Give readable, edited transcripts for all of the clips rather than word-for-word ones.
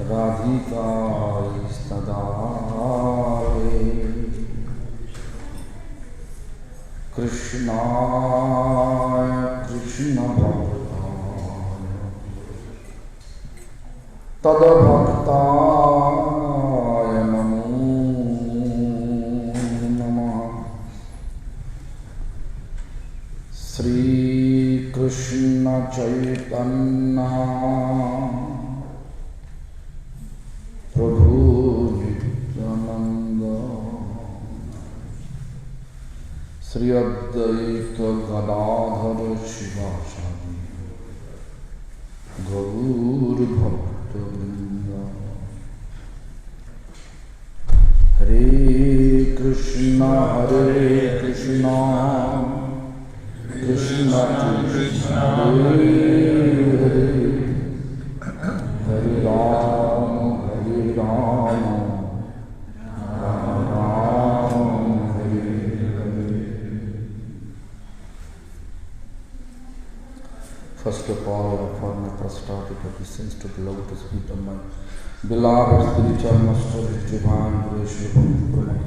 Radhikāistadāre Krishnāya Krishna Bhaktāya Tadabhaktāya Namo Namaha Sri Krishna Chaitanya Prabhu Nityananda Sri Advaita Gadadhara Shivasadi Gaur Bhakta Vrinda Hare Krishna Krishna Krishna Hare Hare Hare Rama Hare Rama Rama Rama Hare Hare. First of all, I offer my prostrated obeisance to the lotus feet of my beloved spiritual master, His Divine Grace, Srila Gurudev.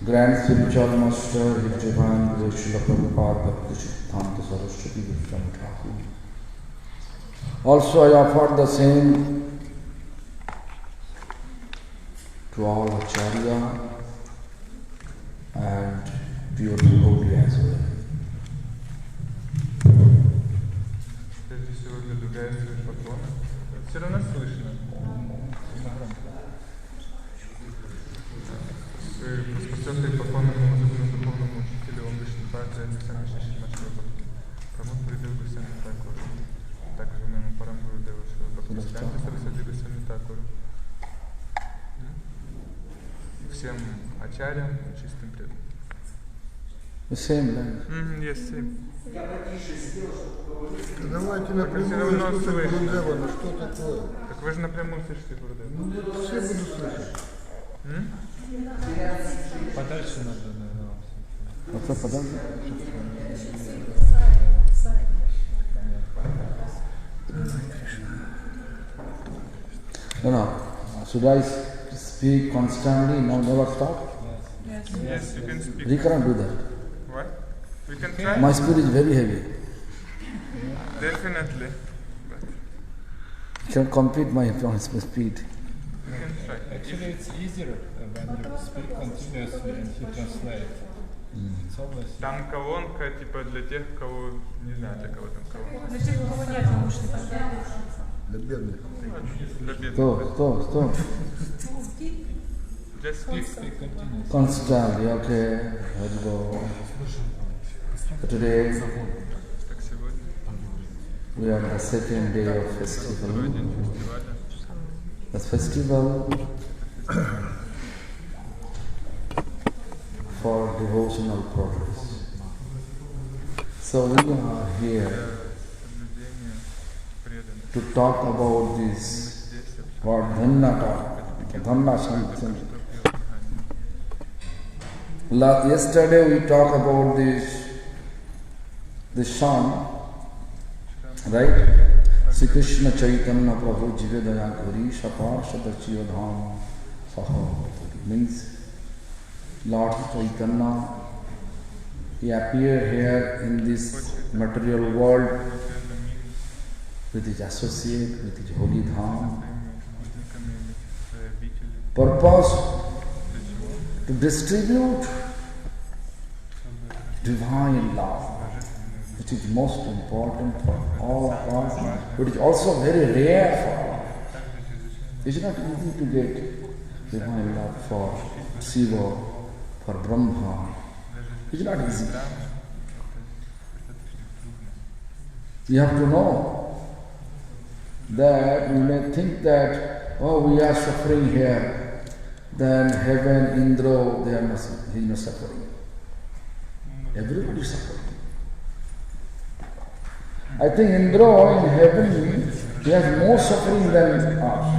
Grand Spiritual Master, His Divine Grace, Srila Prabhupada Bhakti Siddhanta Saraswati Goswami Thakur. Also I offer the same to all Acharya and pure devotee as well. Прежде всего предлагаю свои поклоны. Все равно слышно. Спасенные поклоны моему духовному учителю, он Вишнупаде, Александру Шишимашеву, Прамуд Гурудеву Госвами Такуру, также моему Парам Гурудеву Бхактисиданте Сарасвати Госвами Такуру, всем ачарям и чистым преданным. The same line. Yes, same. Давайте напрямую слушать Гурудева, ну что такое? Так вы же напрямую слышите Гурудева. Ну, все буду слышать. Подальше надо, наверное. What's up, Padam? No. Should I speak constantly? No, never stop? Yes, you can speak. We cannot do that. What? We can try? My speed is very heavy. Definitely. But You can compete my speed. we can try. Actually, it's easier when you speak continuously and he translates. It's always Там колонка, типа, для тех, кого... Не знаю, для кого там колонка. Для тех, у кого нет наушников. Для бедных. Для бедных. Stop. Just speak. speak continuously. Constantly, okay. Let's go. Today Как сегодня. we are on the second day of festival. Второй день фестиваля. The festival for devotional progress. So we are here Соблюдение преданных. to talk about this word Dhanna talk. Dhanna Shanti. Yesterday we talked about this song, right? Sri Krishna Chaitanya Prabhu Jivedaya Guri Shapa Shadachiya Dham Saha. Means Lord Chaitanya, he appeared here in this material world with his associate, with his holy dham. Purpose to distribute divine love, which is most important for all of us, but it is also very rare for all. It is not easy to get divine love for Shiva, for Brahma. It is not easy. You have to know that we may think that, oh, we are suffering here, then heaven, Indra, they are not, he is not suffering. Everybody is suffering. I think Indra in heaven, he has more suffering than us.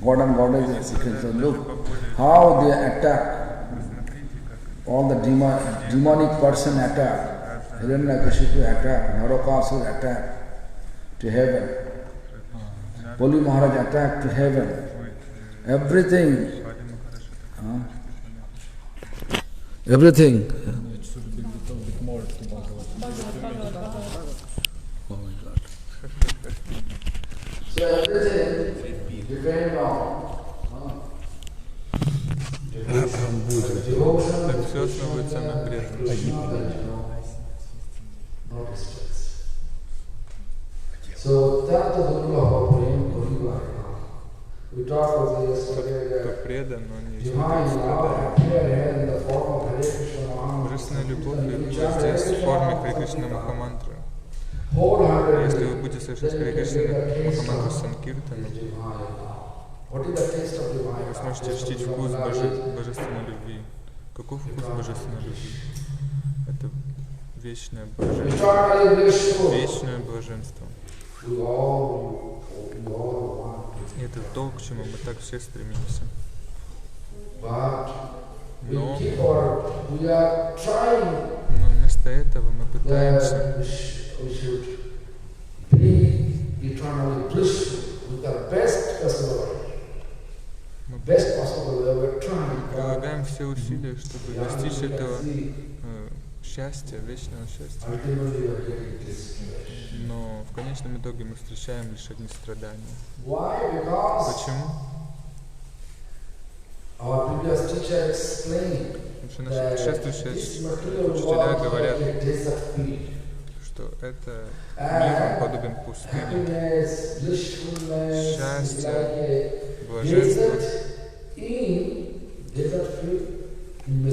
God and Goddess, so look how they attack, all the demonic person attack Hiranyakashipu attacked, Narakasura attacked to heaven. Bali Maharaj attacked to heaven. Everything. Everything. It should be a little bit more to Bhagavad. Oh my God. So everything depends on devotion. Так все основывается на преданности. So that's the Guru Prem Guru. We talked about this Кто yesterday. предан, но не Divine испытывает love страдания. appeared in the form of Hare Krishna Mahamudra. Божественная любовь явилась здесь в форме Хари Кришна Махамантры. Если вы будете совершать Хари Кришна Махамантру Санкиртану, вы сможете ощутить вкус божественной любви. Каков вкус божественной любви? Это вечное блаженство. Вечное блаженство. И это то, к чему мы так все стремимся. Но вместо этого мы пытаемся мы прилагаем все усилия, чтобы достичь этого счастья, вечного счастья. Но в конечном итоге мы встречаем лишь одни страдания. Почему? Потому что наши предшествующие учителя говорят, что это мир подобен пустыне. Счастье, блаженство. Мне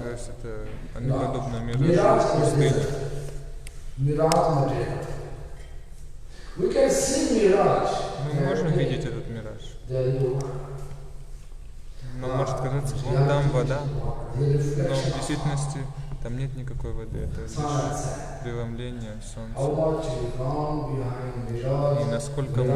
кажется, это они подобны миражу пустыни. Мы можем видеть этот мираж. Но может казаться, вон там вода, но в действительности там нет никакой воды, это лишь преломление солнца. И насколько мы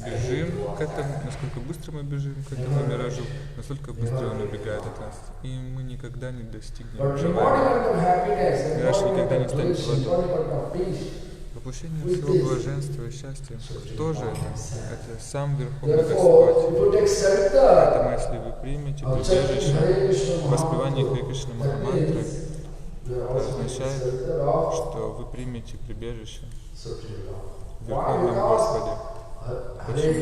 бежим к этому, насколько быстро мы бежим к этому миражу, настолько быстро он убегает от нас. И мы никогда не достигнем желания. Мираж никогда не станет водой. Воплощение всего блаженства и счастья. Кто же это? Это сам Верховный Господь. Поэтому, если вы примете прибежище в воспевании Хари Кришна Махамантры, это означает, что вы примете прибежище в Верховном Господе. Почему?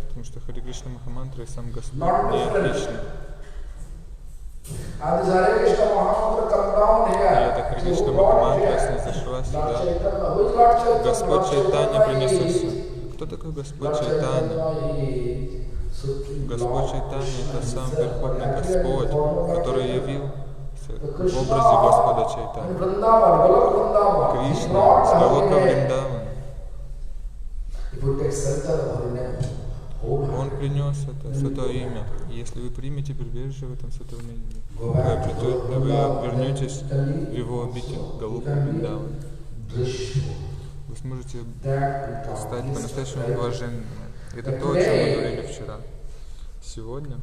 Потому что Хари Кришна Махамантра и сам Господь не отличны. И эта Хари Кришна Махамантра снизошла сюда. Господь Чайтанья принесся. Кто такой Господь Чайтанья? Господь Чайтанья — это сам Верховный Господь, который явился в образе Господа Чайтанья. Кришна, с Галока Вриндавана. Он принес это святое имя. И если вы примете прибежище в этом святом имени, вы вернетесь в его обитель, Галока Вриндавана. Вы сможете стать по-настоящему блаженными. Это то, о чем мы говорили вчера. Сегодня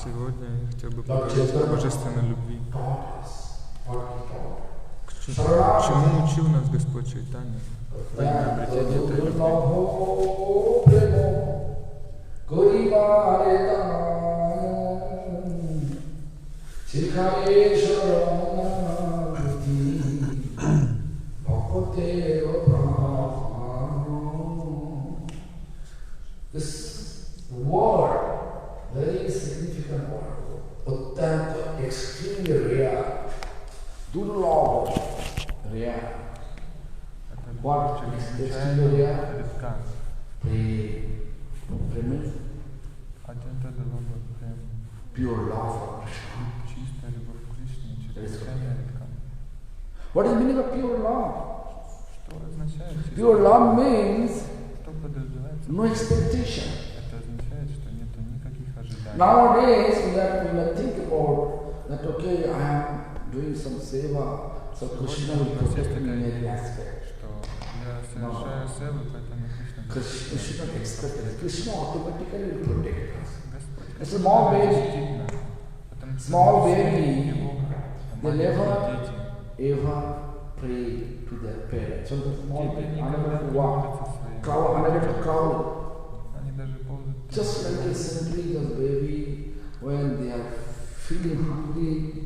Сегодня я хотел бы поговорить о божественной любви. Чему учил нас Господь Чайтанья во имя обретения этой любви? This word, very significant word, Uttanta, extremely rare, durlabha, rare. What is extremely rare? Prema. Pure love for Krishna. What is the meaning of pure love? Pure love means no expectation. Nowadays we may think about that, okay, I am doing some seva So Krishna will protect me in every aspect. что я совершаю севу, поэтому Кришна We should not expect it. Krishna automatically will protect us. Господь. It's a small baby. Действительно, потому что Small baby, его they маленькие дети, ever pray to their parents. So the small дети baby, никогда unable не to walk, молятся своим. crawl, unable to crawl. Они даже ползают. Just like a centuries baby, when they are feeling hungry,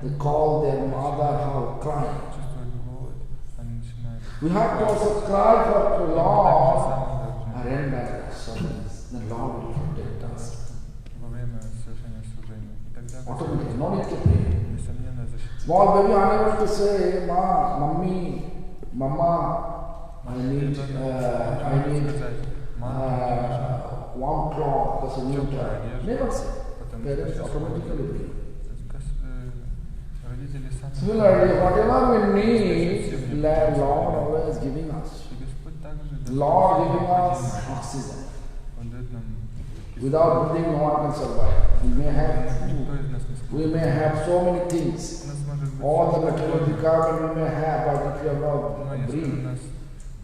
they call their mother, how crying. Чувствуют голод, они начинают. We have to also cry for the Lord. Arenda service. The Lord will protect us. Во время совершения служения. И тогда Automatically, no need to pray. несомненно защитит. Small baby unable to say, Ma, Mummy, Mama, I need warm cloth because of winter. Never say. Parents automatically bring. Родители сами. Similarly, whatever we need, Lord always giving us. И Господь также Lord giving us oxygen. Он дает нам. Without breathing, no one can survive. We may have Никто из нас не we сможет. may have so many things. У нас может быть All the material requirement we may have, but if you have но not если у breathe, нас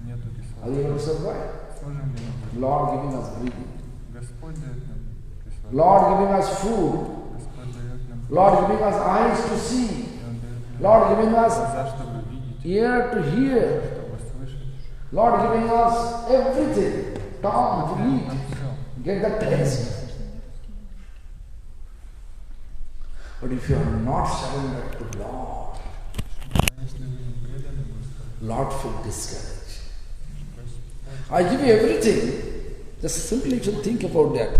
нету are you able to survive? сможем ли мы? Lord giving us breathing. Господь дает нам кислород. Lord giving us food. Господь дает нам. Lord giving us eyes to see. И Он дает нам Lord giving us глаза, чтобы видеть, ear to hear. чтобы слышать. Lord giving us everything. Tongue to Дает eat. нам все. Get the taste. But if you are not surrendered to Lord, Если вы не преданы Господу, Lord feel discouraged. I give you everything. Just simply you should think about that.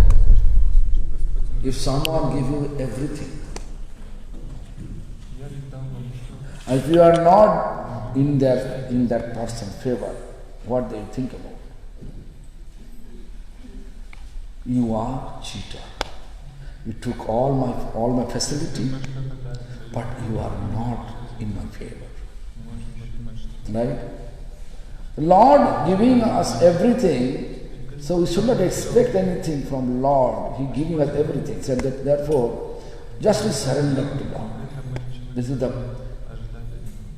If someone give you everything, я ведь дам вам все. and if you are not in that person's favor, what do you think about? You are cheater. You took all my facility, but you are not in my favor. Right? The Lord giving us everything, so we should not expect anything from Lord. He giving us everything. So that therefore, just to surrender to Lord. This is the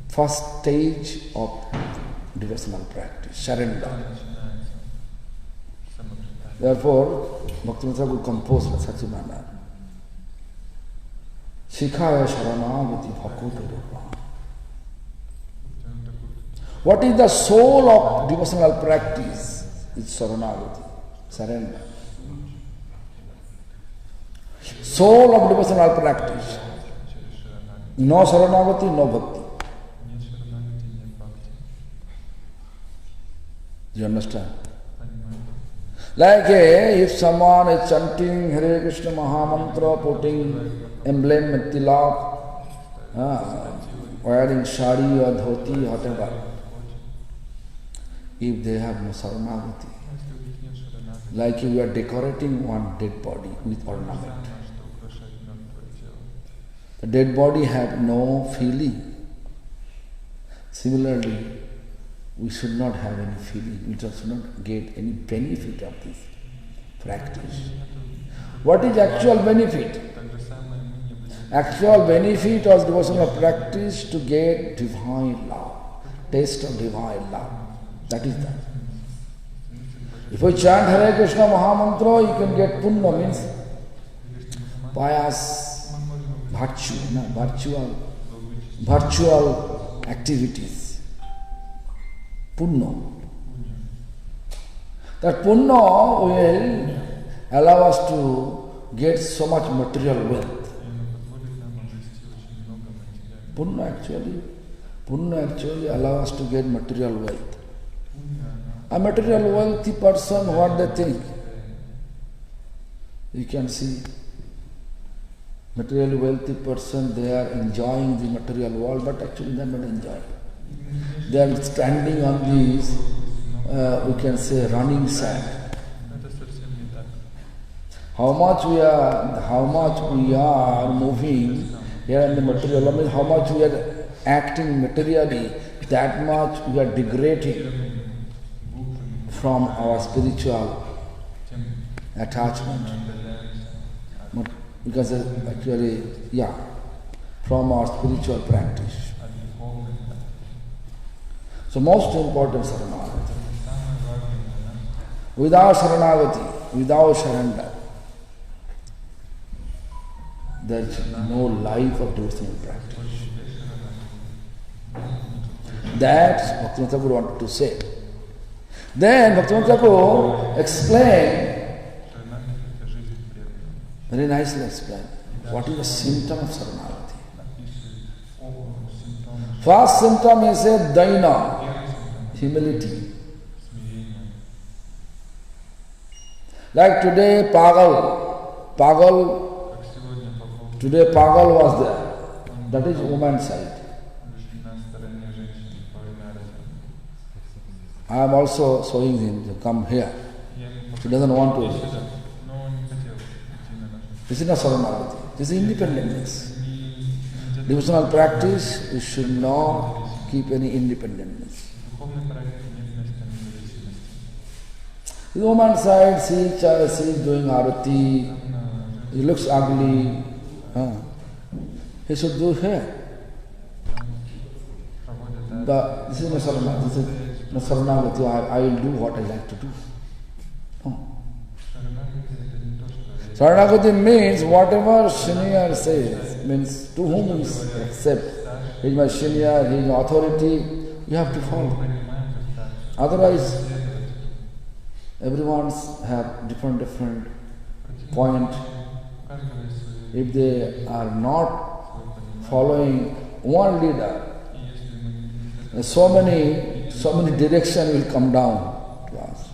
first stage of devotional practice, surrender. Therefore, Bhaktivinoda Thakur composed such a manner. Shikhaya Sharanagati Bhakuta Rupa. What is the soul of devotional practice? It's Sharanagati, surrender. Soul of devotional practice. No Sharanagati, no Bhakti. Do you understand? Like if someone is chanting Hare Krishna Mahamantra, putting emblem with tilak, wearing sari or dhoti, whatever, if they have no saranagati, like you are decorating one dead body with ornament. The dead body have no feeling. Similarly, we should not have any feeling, we should not get any benefit of this practice. What is actual benefit? Actual benefit of devotional practice to get divine love, taste of divine love. That is that. If you chant Hare Krishna Mahamantra, you can get punya, means pious virtue, virtual activities. Punya. That punya will allow us to get so much material wealth. Punya actually allow us to get material wealth. A material wealthy person, what they think? You can see material wealthy person, they are enjoying the material world, but actually they are not enjoying. They are standing on these, we can say, running sand. How much we are moving here in the material, I mean how much we are acting materially, that much we are degrading from our spiritual attachment. Because actually, from our spiritual practice. So most important Saranagati. Without Saranagati, without surrender, there is no life of devotional practice. That's Bhaktivinoda Thakur wanted to say. Then Bhaktivinoda Thakur explained, very nicely explained, what is the symptom of Saranagati. First symptom is a daina, humility. Like today, today Pagal was there. That is woman's side. I am also showing him to come here. He doesn't want to. This is not Saranagati. This is independence. Devotional practice, you should not keep any independence. The woman's side, she is doing arati, he looks ugly. He should do here. But this is not Saranagati. This is not Saranagati. I will do what I like to do. No. Saranagati means whatever senior says, means to whom he accepts. He is my senior, he is my authority, you have to follow. Otherwise, everyone's have different point. If they are not following one leader, so many directions will come down to us,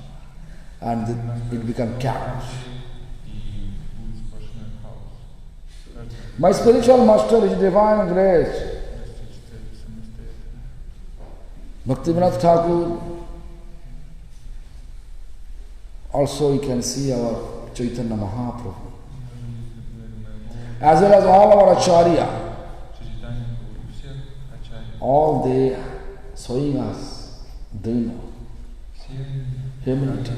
and it becomes chaos. My spiritual master is divine grace. Bhaktivinoda Thakur. Also you can see our Chaitanya Mahaprabhu. As well as all our Acharya. All they are showing us dina, humility.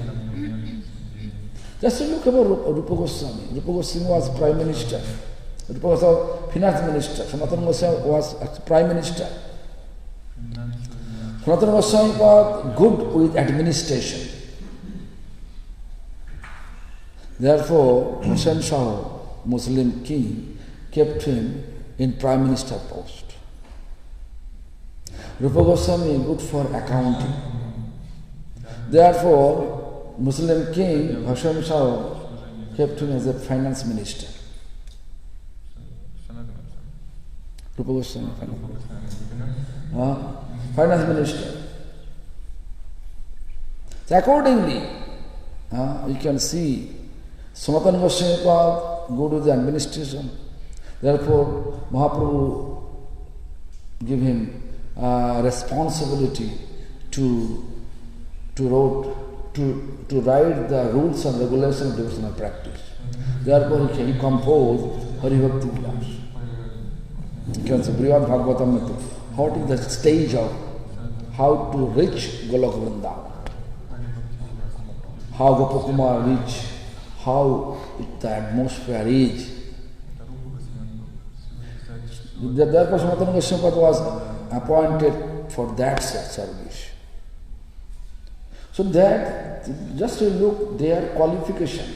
Just look about Rupa Goswami. Rupa Goswami was Prime Minister. Rupa Goswami was Finance Minister. Sanatana Goswami was Prime Minister. Sanatana Goswami was good with administration. Therefore, Hussain Shah, Muslim king, kept him in Prime Minister post. Rupa Goswami good for accounting. Therefore, Muslim king Hussain Shah kept him as a finance minister. Rupa Goswami, finance minister. So accordingly, you can see Sanatana Goswami was good with the administration. Therefore, Mahaprabhu give him responsibility to write the rules and regulations of devotional practice. Therefore, he composed Harikatha Vilas. You can see Brihad Bhagavatam. What is the stage of how to reach Golok Vrindavan? How Gopakumar reach, how the atmosphere is. Therefore, Sanatana Goswami was appointed for that service. So that, just to look their qualification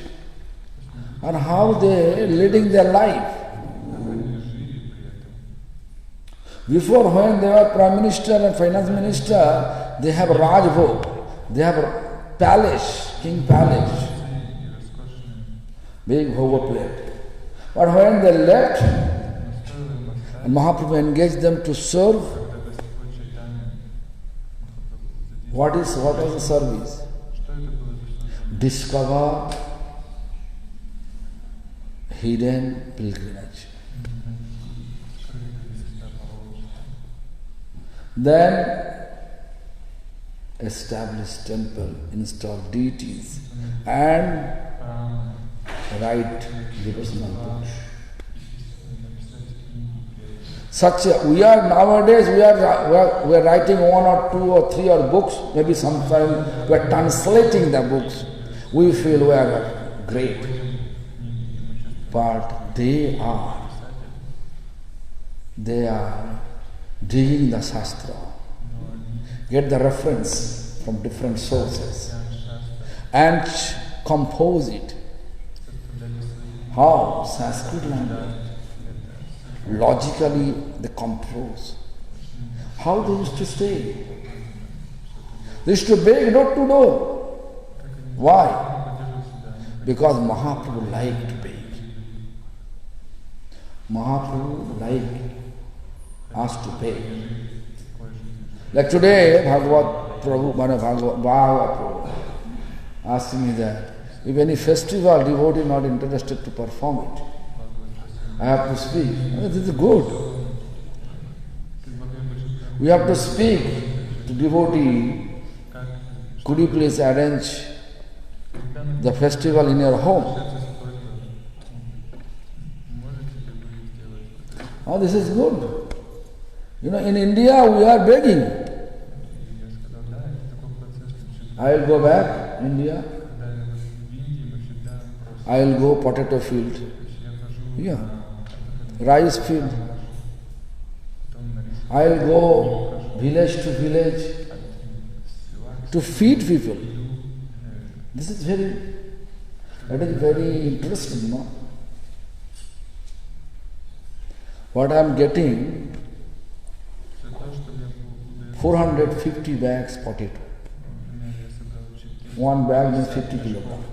and how they are leading their life. Before, when they were Prime Minister and Finance Minister, they have Rajbhog, they have a palace, King Palace, big bhoga plate. But when they left, and Mahaprabhu engaged them to serve, what was the service? Discover hidden pilgrimage. Then establish temple, install deities, and write devotional books. We are nowadays, we are writing one or two or three or books, maybe sometimes we are translating the books. We feel we are great. But they are digging the Shastra, get the reference from different sources and compose it. How? Sanskrit language. Logically they compose. How they used to stay? They used to beg door to door. Why? Because Mahaprabhu liked to beg. Mahaprabhu liked us to beg. Like today, Bhagavad Prabhu, Bhagavad Prabhu asked me that if any festival devotee not interested to perform it, I have to speak. This is good. We have to speak to devotee. Could you please arrange the festival in your home? Oh, this is good. You know, in India we are begging. I will go back, India. I will go potato field. Yeah. Rice field. I will go village to village to feed people. This is very interesting, no? What I am getting, 450 bags potato. One bag means 50 kilograms.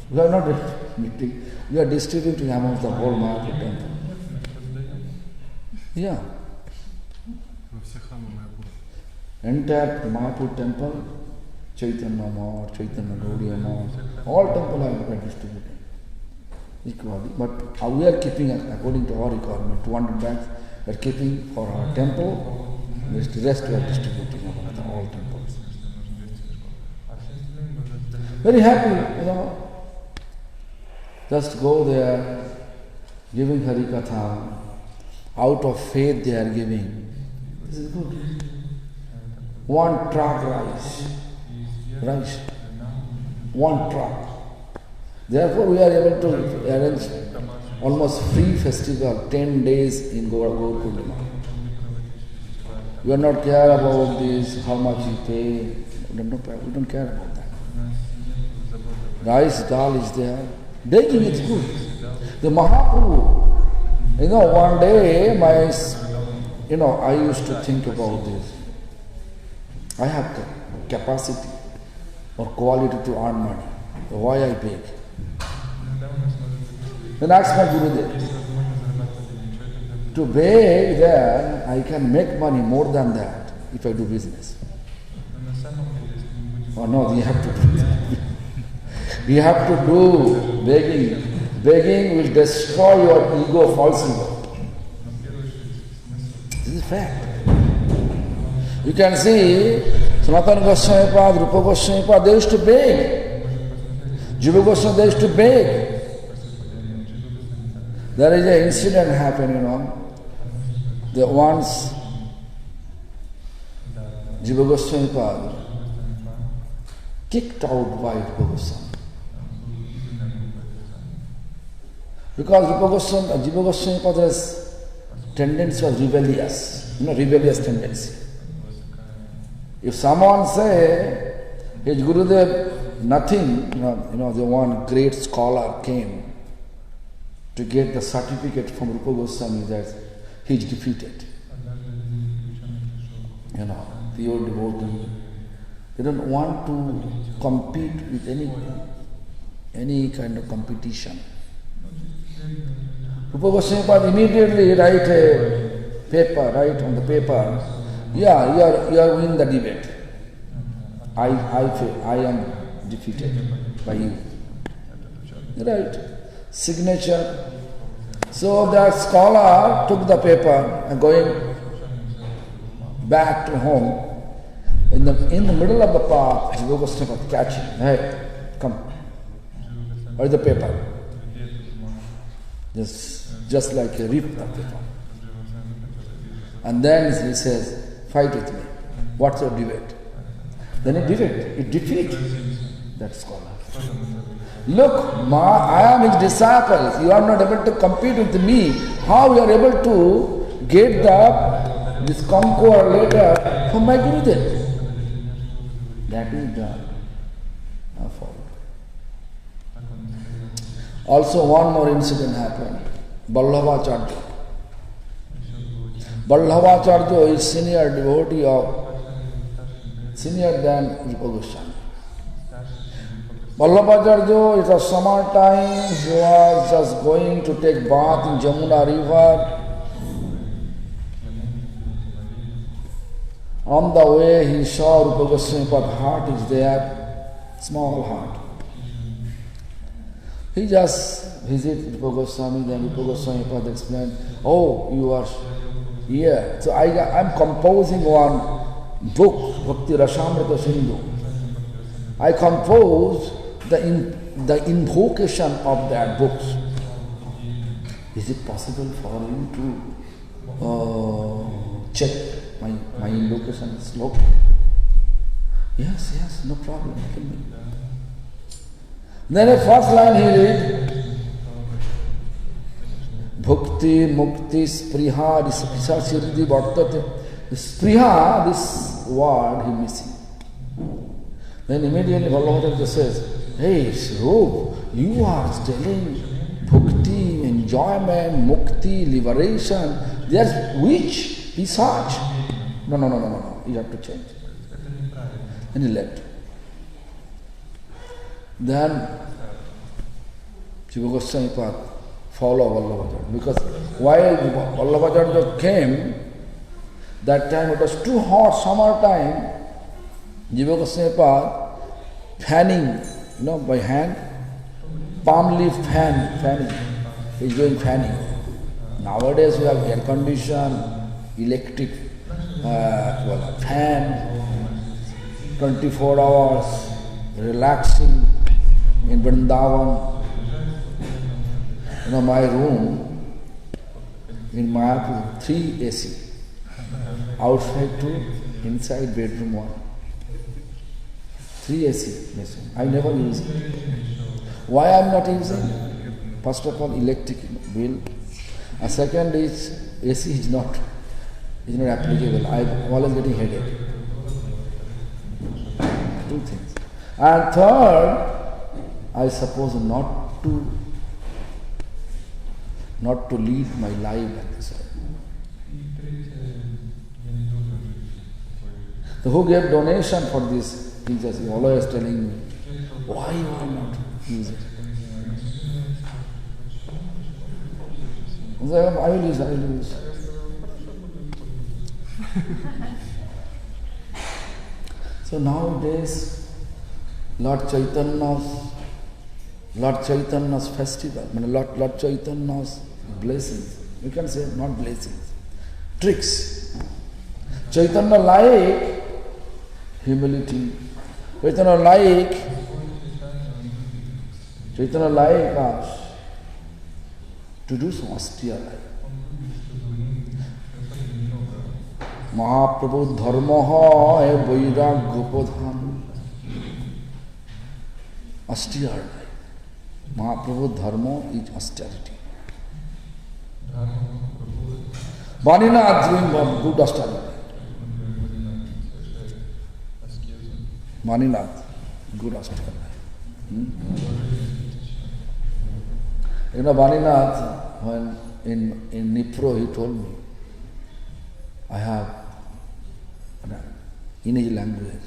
We are not distributing, we are distributing among the whole Mayapur temple. Yeah. Entire Mayapur temple, Chaitanya Mart, Chaitanya Gaudiya Mart, all temple are distributing equally. But we are keeping, according to our requirement, 200 bags we are keeping for our temple, the rest we are distributing among all temples. Very happy, you know. Just go there, giving Harikatha, out of faith they are giving. This is good. One truck rice. One truck. Therefore we are able to arrange almost free festival, 10 days in Gaur Purnima. We are not care about this, how much you pay. We don't care about that. Rice, dal is there. Baking is good. The Mahaprabhu, you know, one day I used to think about this. I have capacity or quality to earn money. So why I beg? Then I asked my Gurudev, to beg, then I can make money more than that if I do business. Oh no, you have to do that. You have to do begging. Begging will destroy your ego, false ego. This is fact. You can see Sanatana Goswami Pad, Rupa Goswami Pad, they used to beg. Jiva Goswami, they used to beg. There is an incident happened, you know. The once Jiva Goswami Pad kicked out by Rupa Goswami. Because Jiva Goswami Pad's tendency was rebellious, rebellious tendency. If someone say, his Gurudev, nothing, the one great scholar came to get the certificate from Rupa Goswami that he is defeated. Pure devotee. They don't want to compete with any kind of competition. Rupa Goswami Pad immediately write on the paper, yeah, you are winning the debate. I am defeated by you. Right. Signature. So that scholar took the paper and going back to home. In the middle of the path, Jiva Goswami catch him. Hey, come. Where is the paper? Just like a rip the paper. And then he says, fight with me. What's your debate? Then he defeats that scholar. Look, I am his disciple. You are not able to compete with me. How you are able to get this conqueror letter from my Gurudev? That is the fault. Also, one more incident happened. Vallabhacharya. Vallabhacharya is senior devotee senior than Rupa Goswami. Vallabhacharya, it was summer time, he was just going to take bath in Jamuna river. On the way, he saw Rupa Goswami, but heart is there, small heart. He just visited Rupa Goswami, then Rupa Goswami Pad explained, oh, you are here. So I'm composing one book, Bhakti Rasamrita Sindhu. I composed the invocation of that book. Is it possible for you to check my invocation slope? Yes, no problem. Then the first line he read, Bhakti Mukti Spriha Risapishachiridi Vartate. Spriha, this word he missing. Then immediately Vallabhacharya says, hey Swarup, you are telling bhakti, enjoyment, mukti, liberation. There's which? Research. No. You have to change. And he left. Then Jiva Goswami Pad follow Vallabhacharya. Because while Vallabhacharya came, that time it was too hot, summer time, Jiva Goswami Pad fanning, by hand, palm leaf fanning. He's doing fanning. Nowadays we have air condition, electric fan, 24 hours, relaxing in Vrindavan. My room in Mayapur, 3 AC. Outside 2, inside bedroom 1. 3 AC machine. I never use it. Why I am not using? First of all, electric bill. A second is AC is not applicable. I am always getting headache. 2 things. And third, I suppose not to lead my life like this. So who gave donation for this? He just always telling me, why you are not using? I will use. So nowadays, Lord Chaitanya's festival, Lord Chaitanya's blessings, you can say not blessings, tricks. Chaitanya like humility. Chaitanya like us to do some austere life. Mahaprabhu dharma hai vairagya pradhan. Austere life. Mahaprabhu dharma is austerity. Vaninath doing good austerity. Vaninath, good austerity. Vaninath, when in Nipro, he told me, I have, in his language,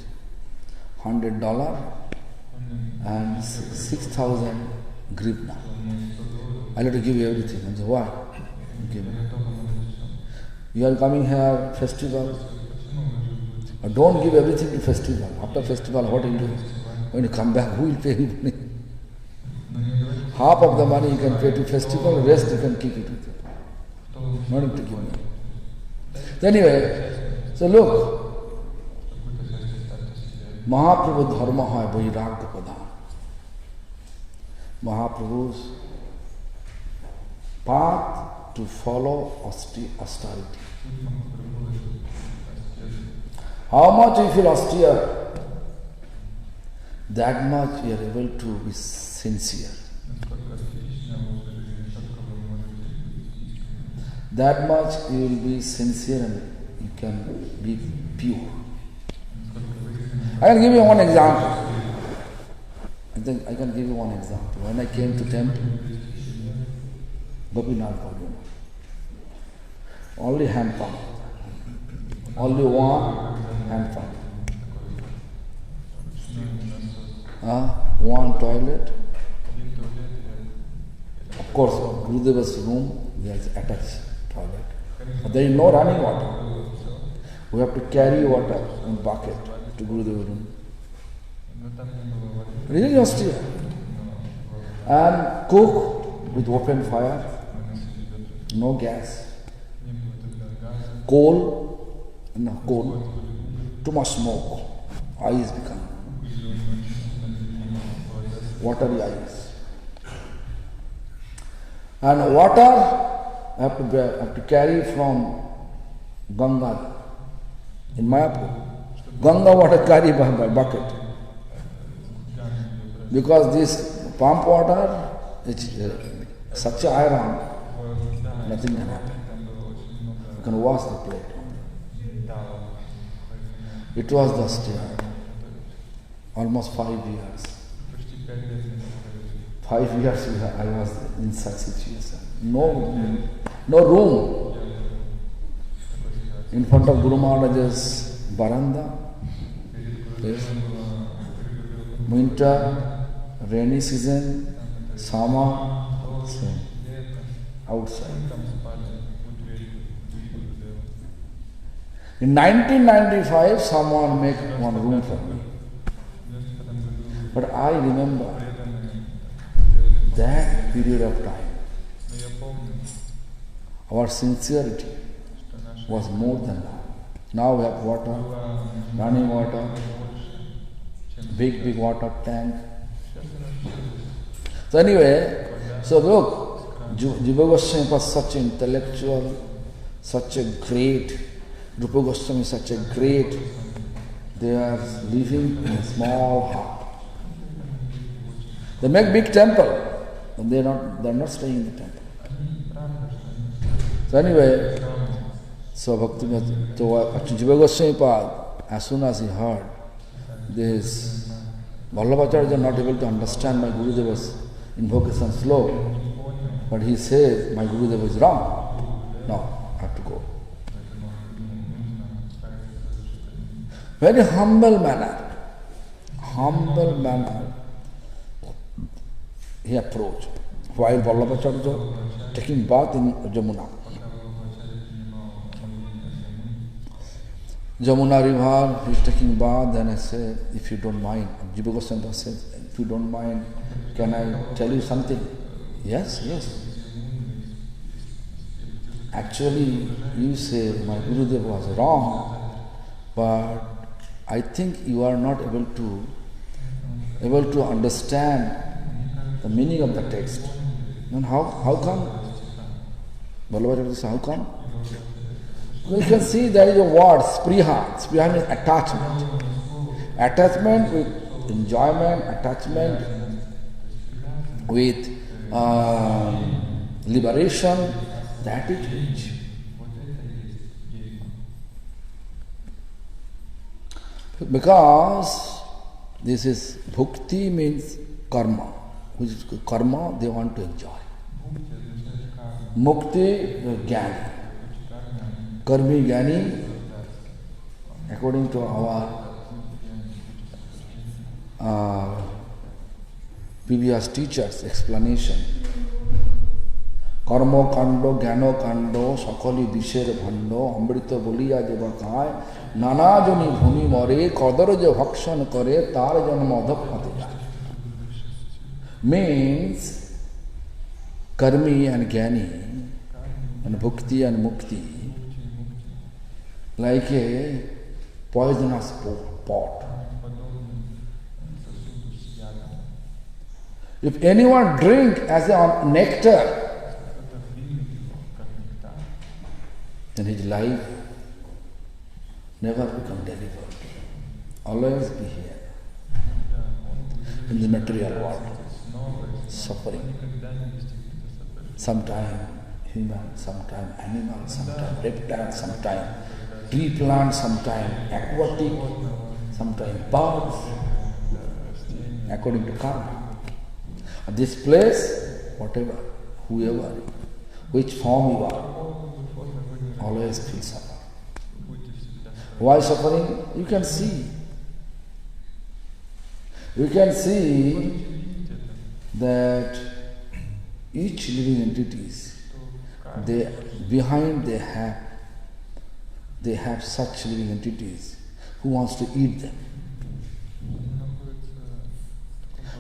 $100 and 6,000 grivna. I have to give you everything. I said, why? Give me. You are coming here, festival. Don't give everything to festival. After festival, what will you do? When you come back, who will pay you money? Half of the money you can pay to festival, rest you can keep it with you. No need to give me. So anyway, so look, Mahaprabhu dharma hai vairagya pradhan. Mahaprabhu's path to follow austerity. How much you feel austere, that much you are able to be sincere. That much you will be sincere and you can be pure. I can give you one example. I think I can give you one example. When I came to temple, Gopinath Gaudiya, only hand pump. Only one hand pump. One toilet. Of course, Gurudeva's room, there is attached toilet. But there is no running water. We have to carry water in bucket to Gurudeva's room. Really austere. And cook with open fire, no gas. Coal, too much smoke. Eyes become watery eyes. And water I have to carry from Ganga in Mayapur. Ganga water carry by bucket. Because this pump water, it's such a iron, nothing can happen. You can wash the plate. It was the stare. Almost 5 years. 5 years I was in such situation. No room. In front of Guru Maharaj's baranda. Yes. Winter, rainy season, summer, same. Outside. In 1995, someone made one room for me. But I remember that period of time. Our sincerity was more than that. Now we have water, running water, big water tank. So anyway, so look, Jiva Goswami was such an intellectual, such a great, Rupa Goswami is such a great, they are living in a small hut. They make big temple, but they are not staying in the temple. So anyway, so Jiva Goswami, as soon as he heard this, Vallabhacharya is not able to understand my Gurudeva's invocation slow, but he says, my Gurudeva is wrong. No, I have to go. Very humble manner, he approached. While Vallabhacharya taking bath in Jamuna river, he is taking bath, then I say, if you don't mind, Jiva Goswami says, if you don't mind, can I tell you something? Yes. Actually, you say my Gurudev was wrong, but I think you are not able to understand the meaning of the text. And how come? Vallabhacharya says, how come? You can see there is a word, spriha. Spriha means attachment. Attachment with enjoyment, attachment with liberation, that is rich. Because this is bhukti means karma, which is karma they want to enjoy. Mukti, jnani. Karmi jnani, according to our previous teachers' explanation, karma kando, jnano kando, sakali bisher bhando, amrita boliya devakaya, nana jani bhumi more, kadar jo bhakshan kare, tar janma adhapati jay. Means, karmi and jnani, and bhukti and mukti, like a poisonous pot. If anyone drink as a nectar, then his life never become delivered. Always be here in the material world, suffering. Sometime human, sometime animal, sometime reptile, sometime tree plant, sometime aquatic, sometimes birds, according to karma. At this place, whatever, whoever, which form you are, always feel suffer. Why suffering? You can see. You can see that each living entities, they have such living entities who wants to eat them.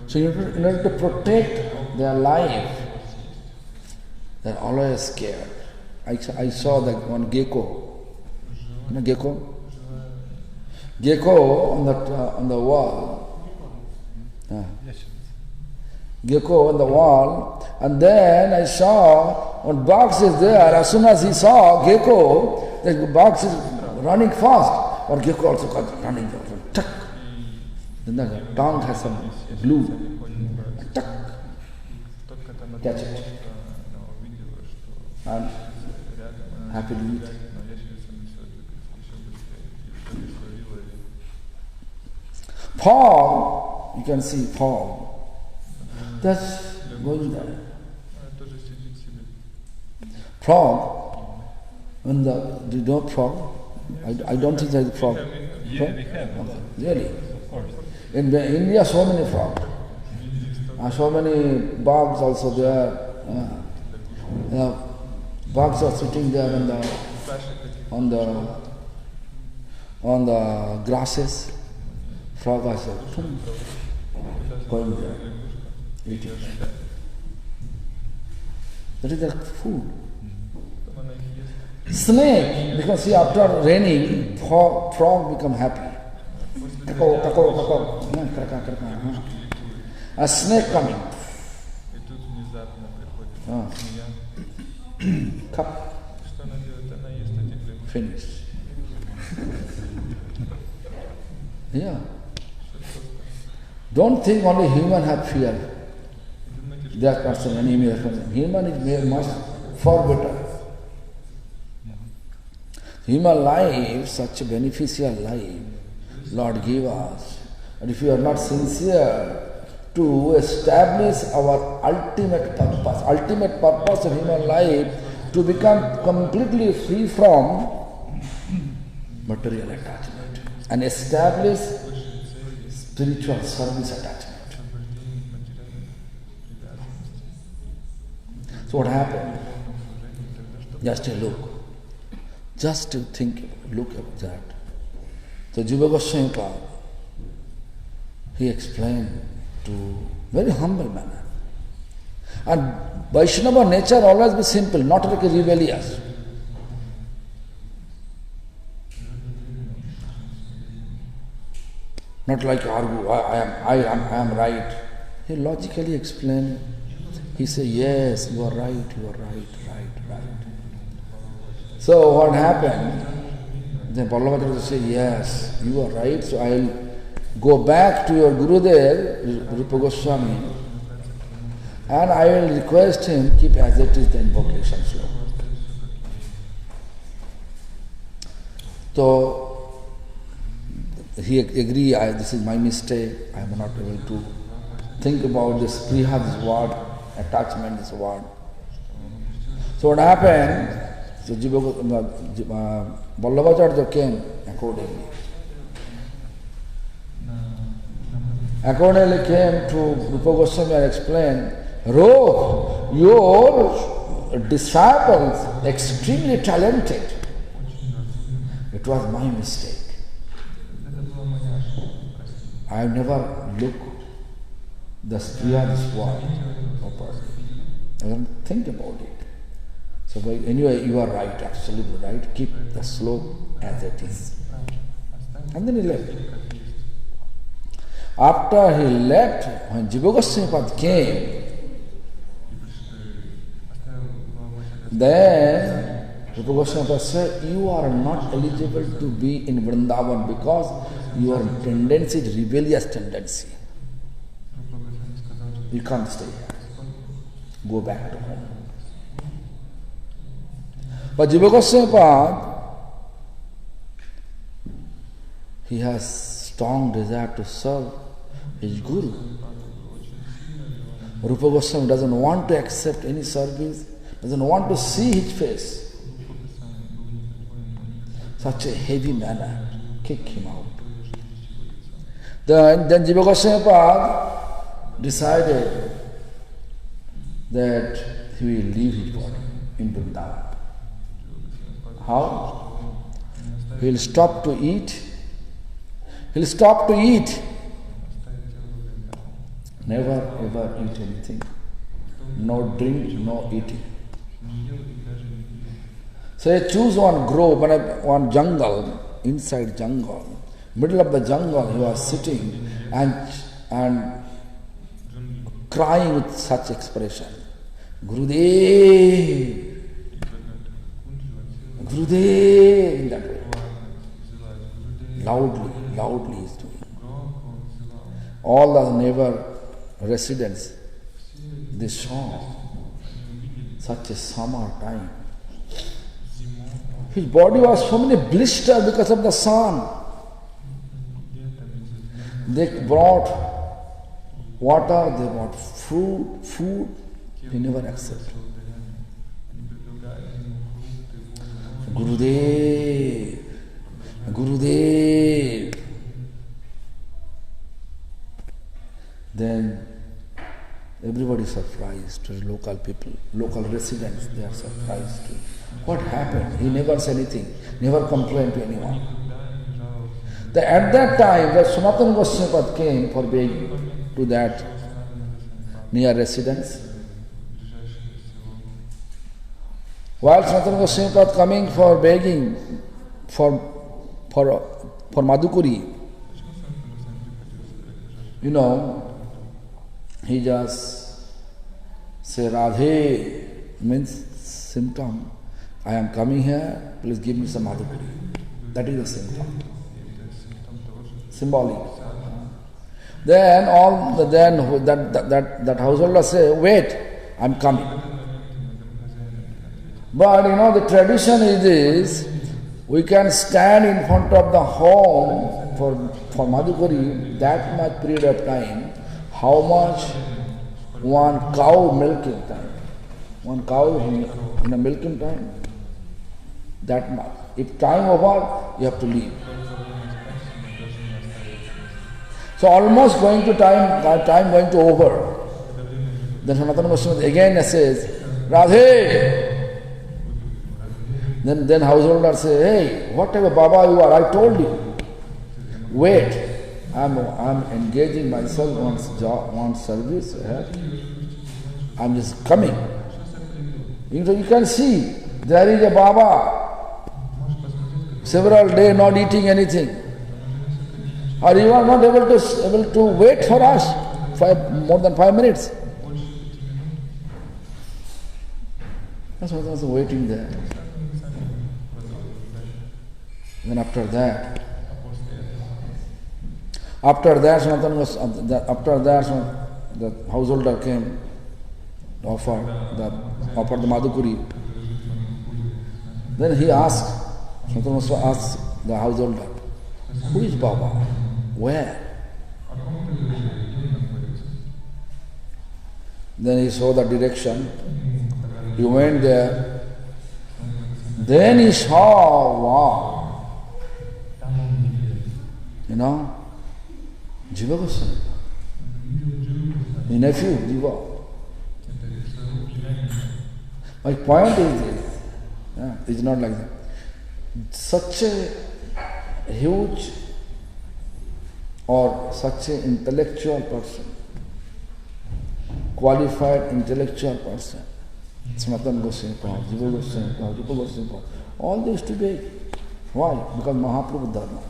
So in order to protect their life, they're always scared. I saw that one gecko. You know gecko? Gecko on the wall. Gecko on the wall, and then I saw one box is there. As soon as he saw gecko, the box is running fast. Or gecko also got running fast. Tuck. Then the tongue has some glue. Tuck. Catch it. And happily eat. Fog, you can see fog. That's going there. Frog, when do you know frog? I don't think there's a frog. Yeah, we have. Okay. Really? Of course. In India, so many frogs. So many bugs also there. Bugs are sitting there on the grasses. Frog are going there, eating. That is their food. Snake, because see, after raining, frog become happy. A snake coming. Cup. Finished. Yeah. Don't think only human have fear. That person, enemy of person. Human is much far better. Human life, such a beneficial life, Lord gave us. And if you are not sincere to establish our ultimate purpose of human life, to become completely free from material attachment and establish spiritual service attachment. So what happened? Just a look. Just to think, look at that. So Jiva Goswami Prabhupada, he explained to very humble manner. And Vaishnava nature always be simple, not like a rebellious. Not like argue, I am right. He logically explained. He said, yes, you are right, right. So what happened? Then Ballavacharya said, yes, you are right, so I will go back to your Gurudev, Rupa Goswami, and I will request him, keep as it is the invocation slow. So he agreed, this is my mistake, I am not able to think about this priha, this word, attachment, this word. So what happened? So Ballavacharya came accordingly. Accordingly came to Rupa Goswami and explained, your disciples extremely talented. It was my mistake. I have never looked the Spriya, this word properly. I don't think about it. So anyway, you are right, absolutely right. Keep the slope as it is. And then he left. After he left, when Jiva Goswami came, then Rupa Goswami said, you are not eligible to be in Vrindavan because your tendency is rebellious tendency. You can't stay here. Go back to home. But Jiva Goswami, he has strong desire to serve his Guru. Rupa Goswami doesn't want to accept any service, doesn't want to see his face. Such a heavy manner, kick him out. Then Jiva Goswami decided that he will leave his body in Vrindavan. How? He will stop to eat. He will stop to eat. Never ever eat anything. No drink, no eating. So he choose one grove, one jungle, inside jungle. Middle of the jungle he was sitting and crying with such expression. Gurudev! Gurudev! In that way. Loudly he is doing. All the neighbor residents, they saw such a summer time. His body was so many blisters because of the sun. They brought water, they brought food, he never accepted. Gurudev, Gurudev. Then everybody is surprised, local people, local residents, they are surprised too. What happened? He never said anything, never complained to anyone. At that time, the Sanatana Goswami came for begging to that near residence. While Sanatana Goswami coming for begging for Madhukuri, he just say Radhe means symptom. I am coming here, please give me some Madhukuri. That is the symptom. Symbolic. Then that householder say, wait, I am coming. But the tradition is this, we can stand in front of the home for Madhukari that much period of time. How much one cow milking time? One cow in a milking time? That much. If time over, you have to leave. So almost going to time going to over. Then Sanatana Goswami again says, Radhe! Then householder say, hey, whatever Baba you are, I told you. Wait. I'm engaging myself on service. I'm just coming. You can see there is a Baba several days not eating anything. Or you are not able to wait for us more than 5 minutes. That's why I was waiting there. Then after that, the householder came, offered the Madhukuri. Then he asked, Sanatana asked the householder, who is Baba? Where? Then he saw the direction. He went there. Then he saw, wow. Jiva Goswami. His nephew, Jiva. My point is this. It's not like that. Such a huge or such an intellectual person, qualified intellectual person, Sanatana Goswami, Jiva Goswami, Rupa Goswami, all these to beg. Why? Because Mahaprabhu Dharma.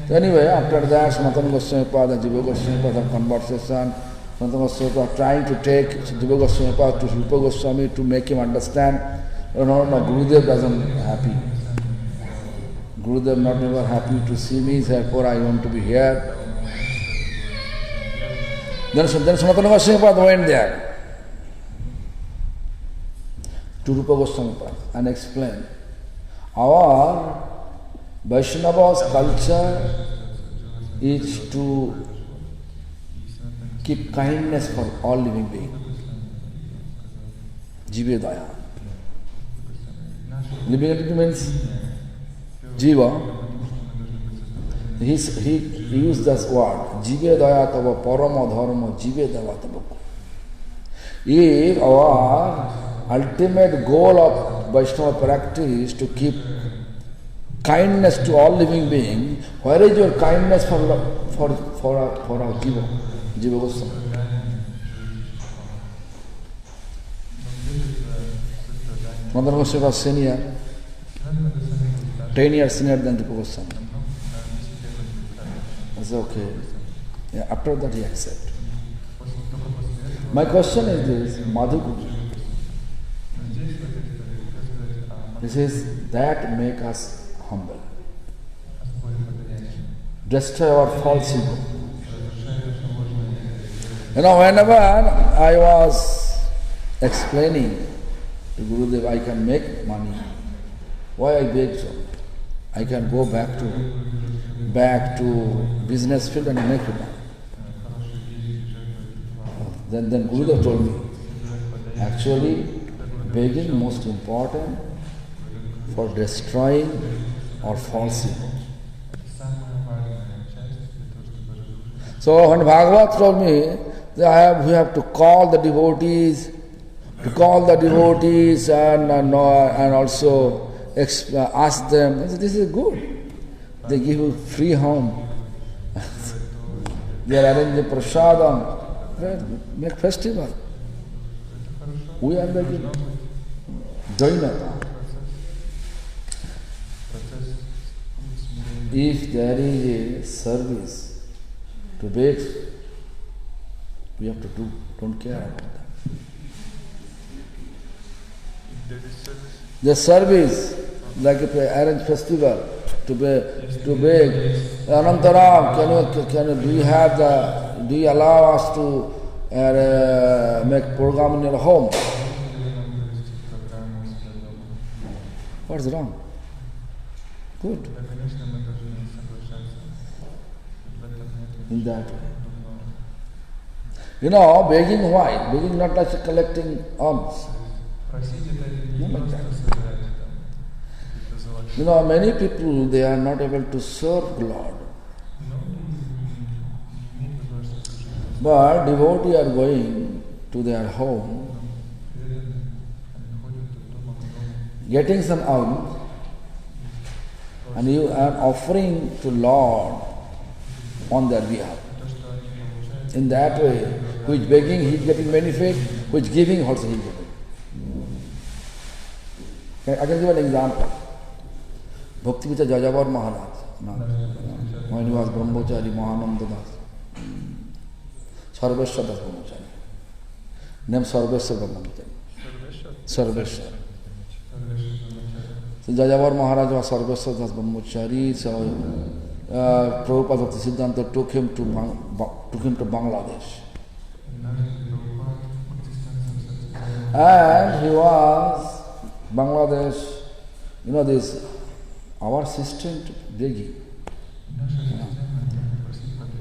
So anyway, after that, Sanatana Goswami and Jiva Goswami have conversation. Sanatana Goswami are trying to take Jiva Goswami to Rupa Goswami to make him understand. No, Gurudev doesn't happy. Gurudev not ever happy to see me, therefore I want to be here. Then Sanatana Goswami went there to Rupa Goswami and explained, our Vaishnava's culture is to keep kindness for all living beings. Jiva daya. Living entity means Jiva. He used this word, Jive daya tava parama dharma jive daya tava. If our ultimate goal of Vaishnava practice to keep kindness to all living beings, where is your kindness for our Jiva? Jiva Goswami. Madhana Goswami was senior, 10 years senior than Jiva Goswami. That's okay. Yeah, after that he accepted. My question is this, Madhu, this is that make us humble. Destroy our false ego. Whenever I was explaining to Gurudev, I can make money. Why I beg so? I can go back to business field and make money. Then Gurudev told me, actually begging most important for destroying our false ego. So when Bhagavat told me that we have to call the devotees, and also ask them, I said, this is good. They give you free home. They are arranging prasadam. Make festival. We are making Jainata. If there is a service to beg, we have to do. Don't care about that. The service, like if I arrange festival to beg, Anantaram, do you allow us to make program in your home? What's wrong? Good. In that way. Begging why? Begging not like collecting alms. Not like that. Many people, they are not able to serve Lord. But devotees are going to their home, getting some alms, and you are offering to Lord on their behalf. In that way, who is begging, he is getting benefit, who is giving also he is getting. I can give an example. Bhaktivinoda Jajavar Maharaj, when he was Brahmachari, Mahananda Das, Sarveshwar Das Brahmachari, named Sarveshwar Brahmachari. Sarveshwar. So Jajavar Maharaj was Sarveshwar Das Brahmachari, so Prabhupada Bhakti Siddhanta took him to Bangladesh. And he was Bangladesh, this our system begging.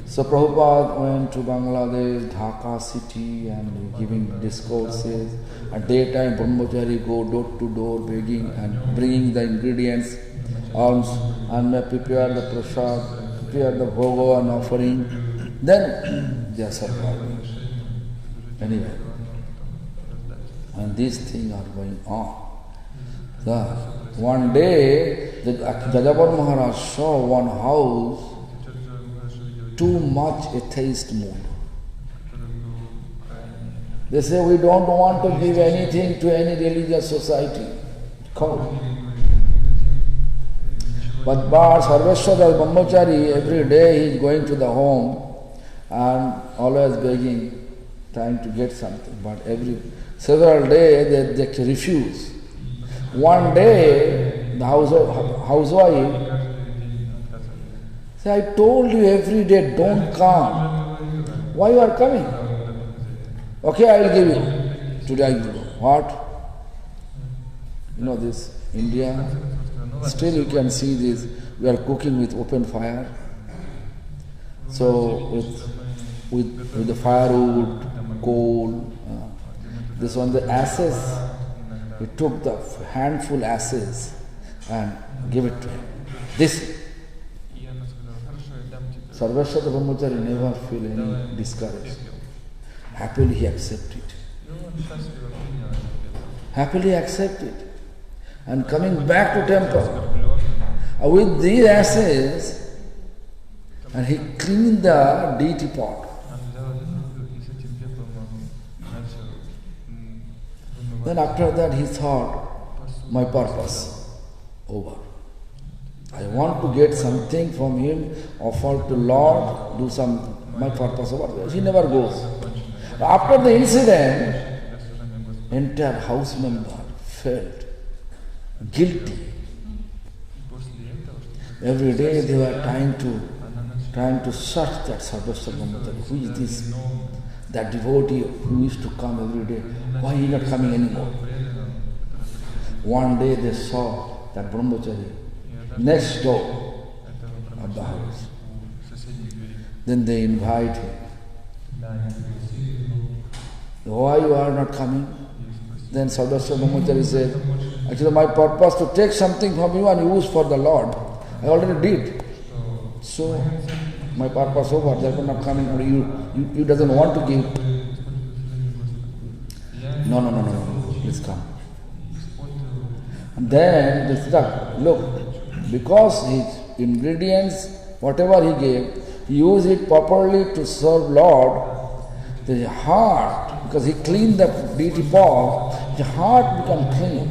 So Prabhupada went to Bangladesh, Dhaka city, and giving discourses. At daytime, Brahmachari go door to door begging and bringing the ingredients, alms, and prepare the prasad, prepare the bhoga and offering. Then they are surviving. Anyway, and these things are going on. So one day, the Jajavar Maharaj saw one house too much atheist mood. They say, we don't want to give anything to any religious society. Come. But Sarveshwar Das Brahmachari, every day he is going to the home and always begging, trying to get something. But several days they refuse. One day, the housewife said, I told you every day, don't come. Why you are coming? Okay, I will give you. Today I will give you. What? This, India, still you can see this, we are cooking with open fire. So with the firewood, coal, this one, the ashes, he took the handful ashes and gave it to him. This Sarvaswata Brahmachari never feel any discouraged. Happily he accepted. Happily accepted. And coming back to temple, with these ashes, and he cleaned the deity pot. Then after that he thought, my purpose over. I want to get something from him, offer to Lord, do some, my purpose over. He never goes. After the incident, entire house member felt guilty. Every day they were trying to search that Sarvaswata Brahmachari. Who is this? That devotee who used to come every day. Why he is not coming anymore? One day they saw that Brahmachari next door of the house. Then they invite him. Why you are not coming? Then Sarvaswata Brahmachari said, actually my purpose to take something from you and use for the Lord. I already did. So my purpose over, therefore not coming, or you doesn't want to give. No, please come. And then they said, look, because his ingredients, whatever he gave, he used it properly to serve Lord, the heart, because he cleaned the deity pot, the heart became clean,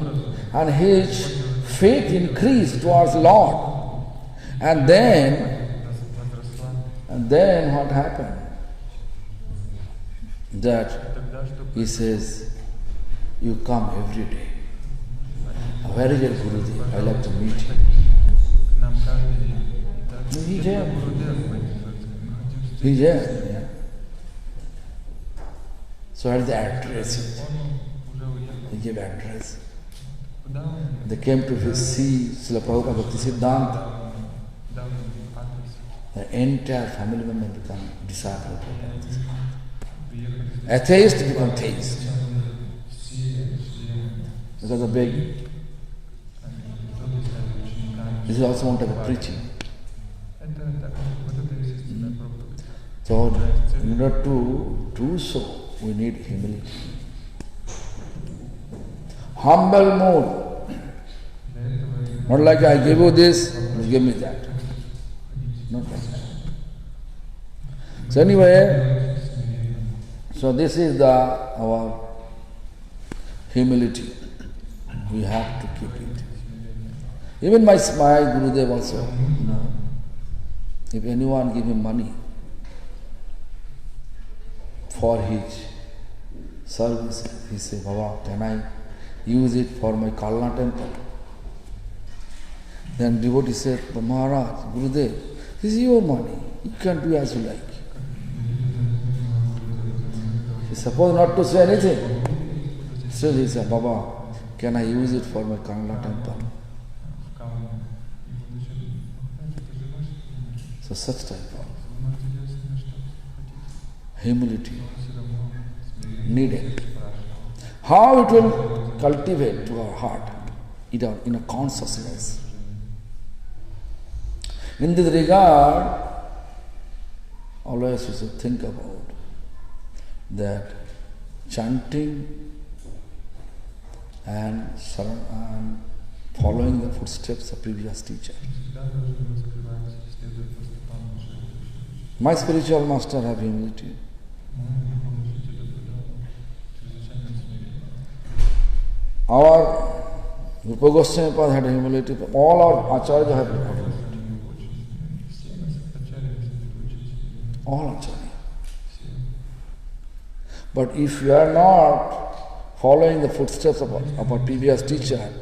and his faith increased towards Lord. And then what happened? That he says, you come every day. Where is your Gurudev? I like to meet him. He's here. He's here. Yeah. So at the address, he gave address. They came to see Srila Prabhupada Bhakti Siddhanta. The entire family member become disciple. Atheist become theist. Because of begging. This is also one type of preaching. So in order to do so, we need humility. Humble mood. Not like I give you this, you give me that. Not like that. So anyway, so this is our humility. We have to keep it. Even my Gurudev also, if anyone give him money for his service, he say, Baba, can I use it for my Kalna temple? Then devotee said, Maharaj, Gurudev, this is your money. You can do as you like. He supposed not to say anything. Still he said, Baba, can I use it for my Kalna temple? So such type of humility needed. How it will cultivate to our heart, in a consciousness. In this regard, always we should think about that chanting and following the footsteps of previous teacher. My spiritual master have humility. Our Rupa Goswami Pad had humility. All our Acharya have humility. All Acharya. But if you are not following the footsteps of our previous teacher,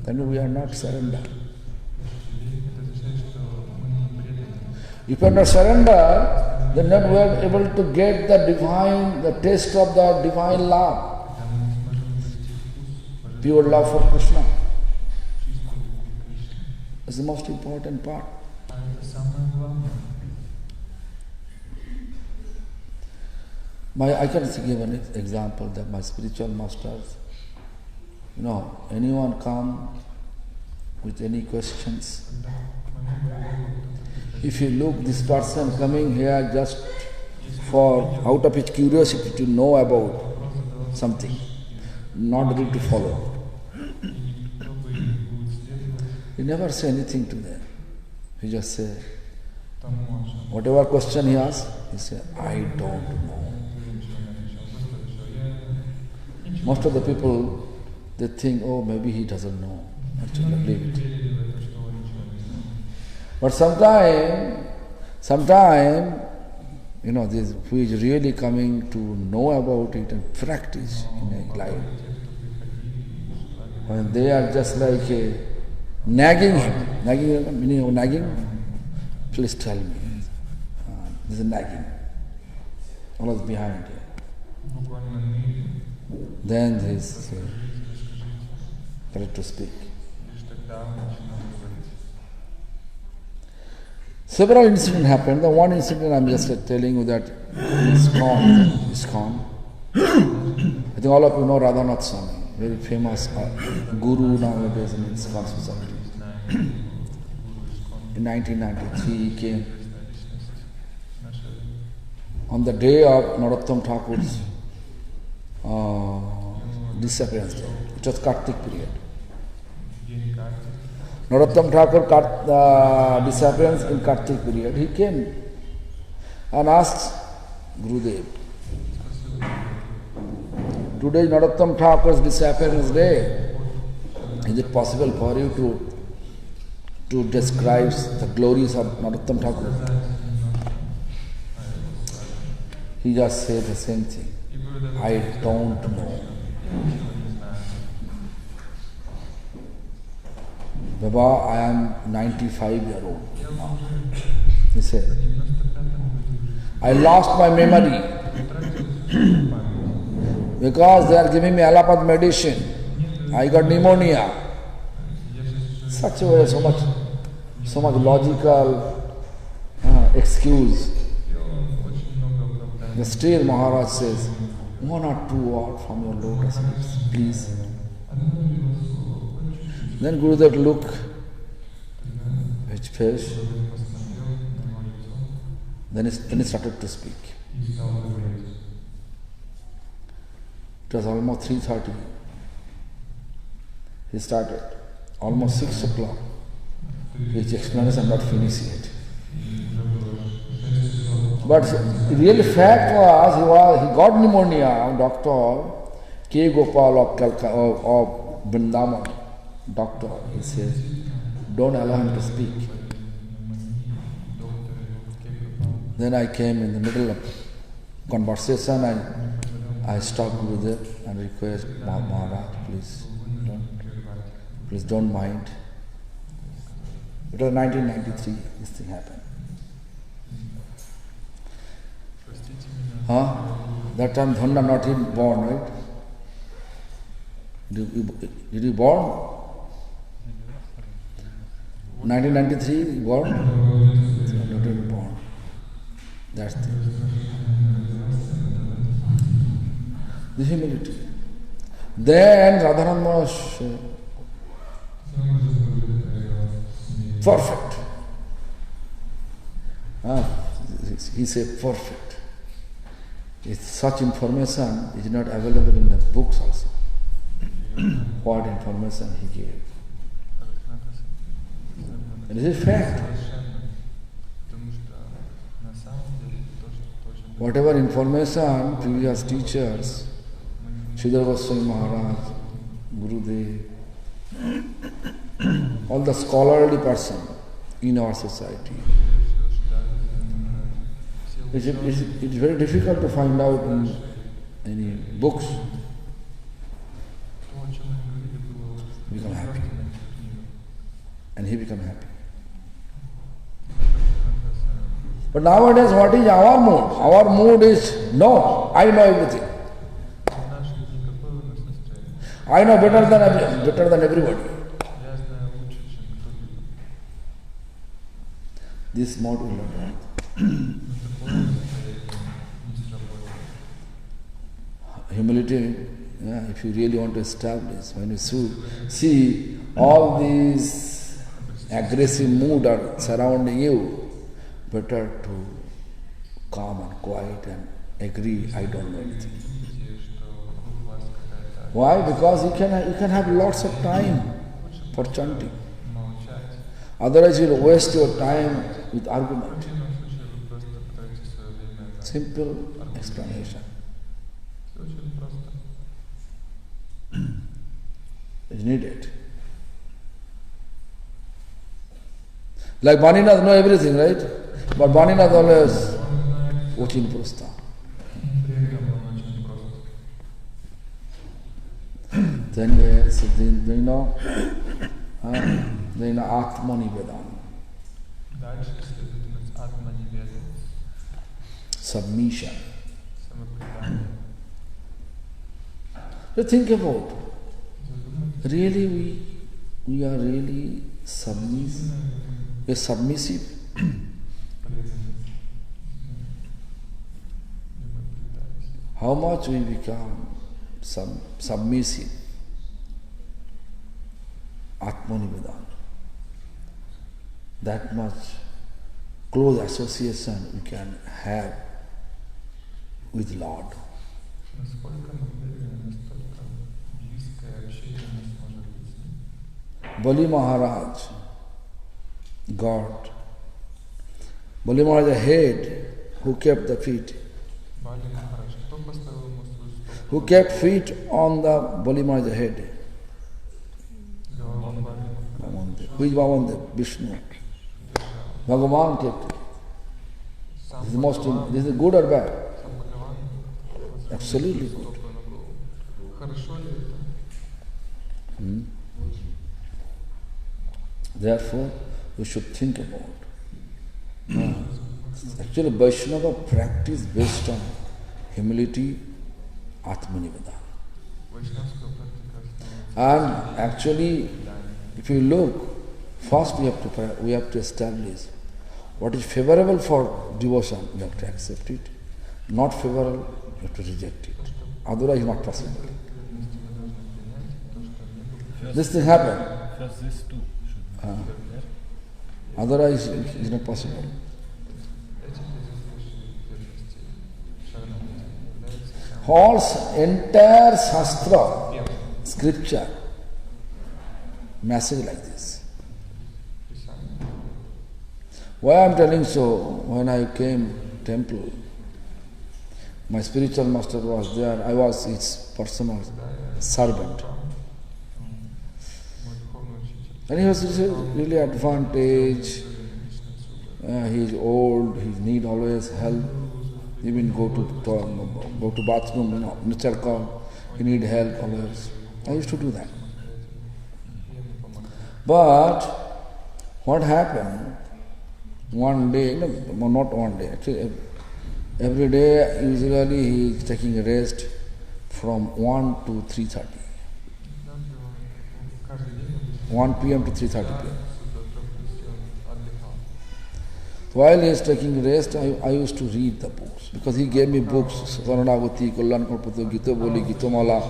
then we are not surrendered. If you are not surrendered, then not we are able to get the taste of the divine love. Pure love for Krishna. That's the most important part. I can give an example that my spiritual masters, anyone come with any questions. If you look, this person coming here just out of his curiosity to know about something, not ready to follow. He never say anything to them. He just say, whatever question he asks, he say, I don't know. Most of the people, they think, oh, maybe he doesn't know. Actually, leave it. But sometime, this who is really coming to know about it and practice in a life, when they are just like nagging him, meaning of nagging, please tell me. This is nagging. Always behind here. Then he is ready to speak. Several incidents happened. The one incident I'm just telling you that ISKCON. I think all of you know Radhanath Swami, very famous guru nowadays in ISKCON society. In 1993 he came. On the day of Narottam Thakur's disappearance day, it was Kartik period. Narottam Thakur disappearance in Kartik period, he came and asked Gurudev, today is Narottam Thakur's disappearance day. Is it possible for you to describe the glories of Narottam Thakur? He just said the same thing. I don't know. Baba, I am 95-year-old now. He said, I lost my memory because they are giving me allopathy medicine. I got pneumonia. Such a way, so much logical excuse. The still Maharaj says, 1 or 2 words from your lotus lips, please. Then Gurudev looked at his face. Then he started to speak. It was almost 3:30. He started. Almost 6 o'clock. His explanation not finished yet. But the real fact was he got pneumonia. Dr. K. Gopal of Vrindavan, doctor, he says, don't allow him to speak. Then I came in the middle of conversation, I stopped Gurudev and request Maharaj, please don't mind. It was 1993, this thing happened. That time Dhanda not even born, right? Did you born? 1993 born? Not even born. That's the humility. Then Radharani was perfect. He said perfect. Such information is not available in the books also. What information he gave. And this is fact. Whatever information previous teachers, Srila Goswami Maharaj, Gurudev, all the scholarly person in our society, it's very difficult to find out in any books. Become happy. And he become happy. But nowadays, what is our mood? Our mood is, no, I know everything. I know better than everybody. This mode will not work. humility, if you really want to establish, when you see all these aggressive mood are surrounding you, better to calm and quiet and agree, I don't know anything. Why? Because you can have lots of time for chanting. Otherwise you'll waste your time with argument. Simple explanation. Is needed. Like Baninath know everything, right? But Baninath always watching Prastha. Then they know Atmani Vedana. Submission. So think about, really we are really submissive. We are submissive. How much we become submissive. Atmanivedana. That much close association we can have with Lord. Bali Maharaj, God. Bali Maharaj, the head, who kept the feet. Who kept feet on the Bali Maharaj head? Who is Bhavandev? Vishnu. Bhagavan kept it. This is good or bad? Absolutely good. Therefore, we should think about. Actually, Vaishnava practice based on humility, Atmanivedana. And actually, if you look, first we have to establish what is favorable for devotion, we have to accept it. Not favorable, you have to reject it. Otherwise, not possible. This thing happen. First these two should be there. Otherwise, it's not possible. Whole entire Shastra, scripture, message like this. Why I am telling so? When I came temple, my spiritual master was there. I was his personal servant. And he was really advantage. He is old, he need always help. Even go to bathroom, nature call, he need help always. I used to do that. But what happened? One day, no, not one day, actually every day usually he is taking a rest from 1 to 3:30. 1 p.m. to 3:30 p.m. While he is taking rest, I used to read the books, because he gave me books, Saranagati, Kalyan Kalpato, Gita Boli, Gita Mala,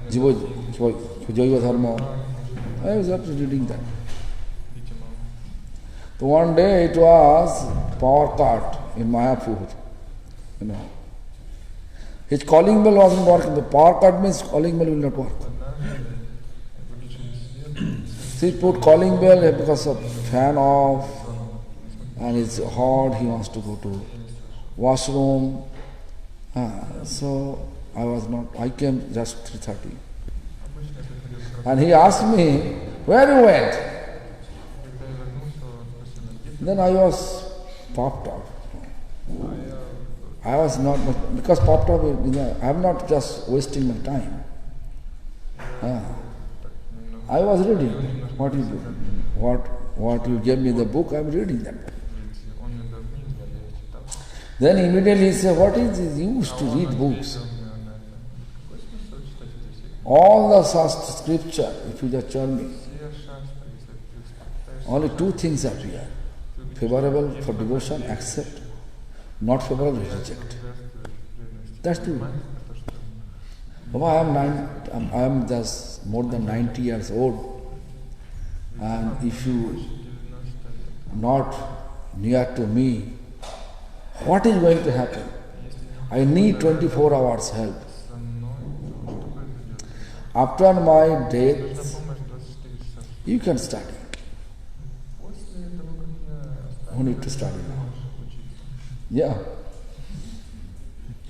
Jaiva Dharma. I was up to reading that. So one day it was power cut in Mayapur. His calling bell wasn't working. The power cut means calling bell will not work. So he put calling bell because of fan off, and it's hot, he wants to go to washroom. So I came just 3:30. And he asked me, where you went? Then I was popped off. I was not, because popped off, I am not just wasting my time. I was reading. What you do? What you gave me the book, I am reading that. Then immediately he said, what is the use to read books? All the scripture, if you just tell me, only two things appear. Favorable for devotion, accept. Not favorable, reject. That's the Baba, I am just more than 90 years old, and if you not near to me, what is going to happen? I need 24 hours help. After my death, you can study. Who need to study now? Yeah.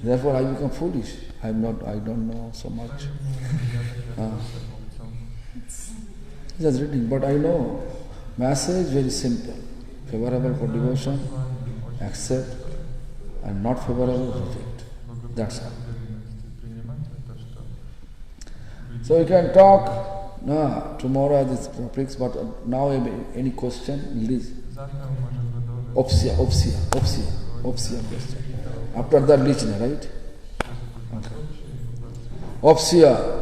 Therefore I become foolish. I don't know so much. Just reading, but I know message very simple. Favorable for devotion, accept, and not favorable, reject. That's all. So we can talk tomorrow these topics, but now any question, please. Opsia question. After that, listener, right? Okay. Opsia.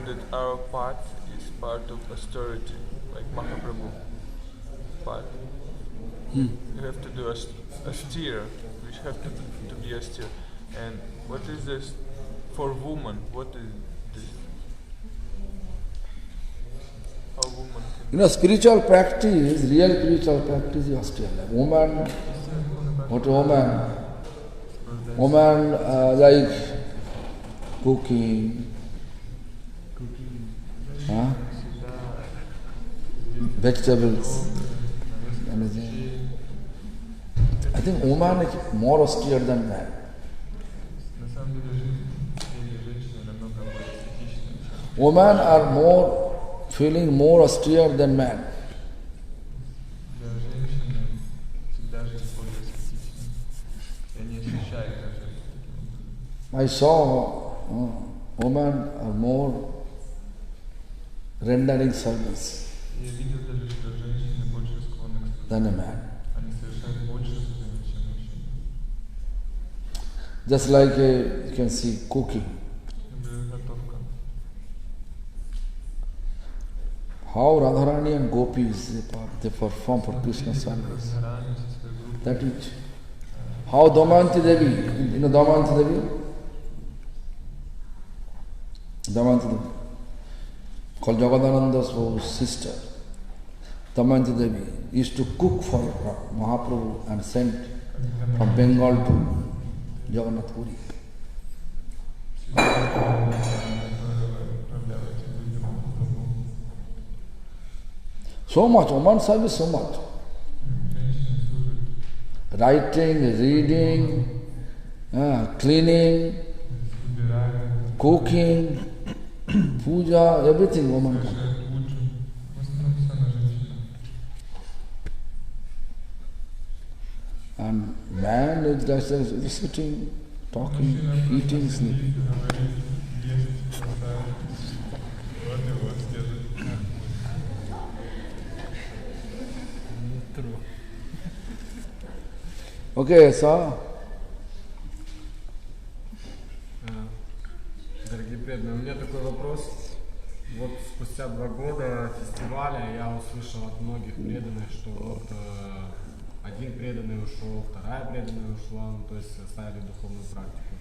That our path is part of austerity, like Mahaprabhu path. You have to do austere, which have to be austere. And what is this for woman? What is this? How woman can Spiritual practice, real spiritual practice is austere. Like woman, like cooking, vegetables. I think woman is more austere than man. Women are feeling more austere than man. I saw women are more rendering service than a man. Just like you can see cooking. How Radharani and Gopis they perform for Krishna service. That is how Damayanti Devi, you know Damayanti Devi? Damayanti Devi, called Jagadananda's sister. Damayanti Devi used to cook for Mahaprabhu and sent from Bengal to Jagannath Puri. So much, woman service so much. Writing, reading, cleaning, cooking, puja, everything woman can. And man is just sitting, talking, eating, sleeping. Okay, so. Дорогие преданные, у меня такой вопрос. Вот спустя 2 года фестиваля я услышал от многих преданных, что вот один преданный ушел, вторая преданная ушла, то есть оставили духовную практику.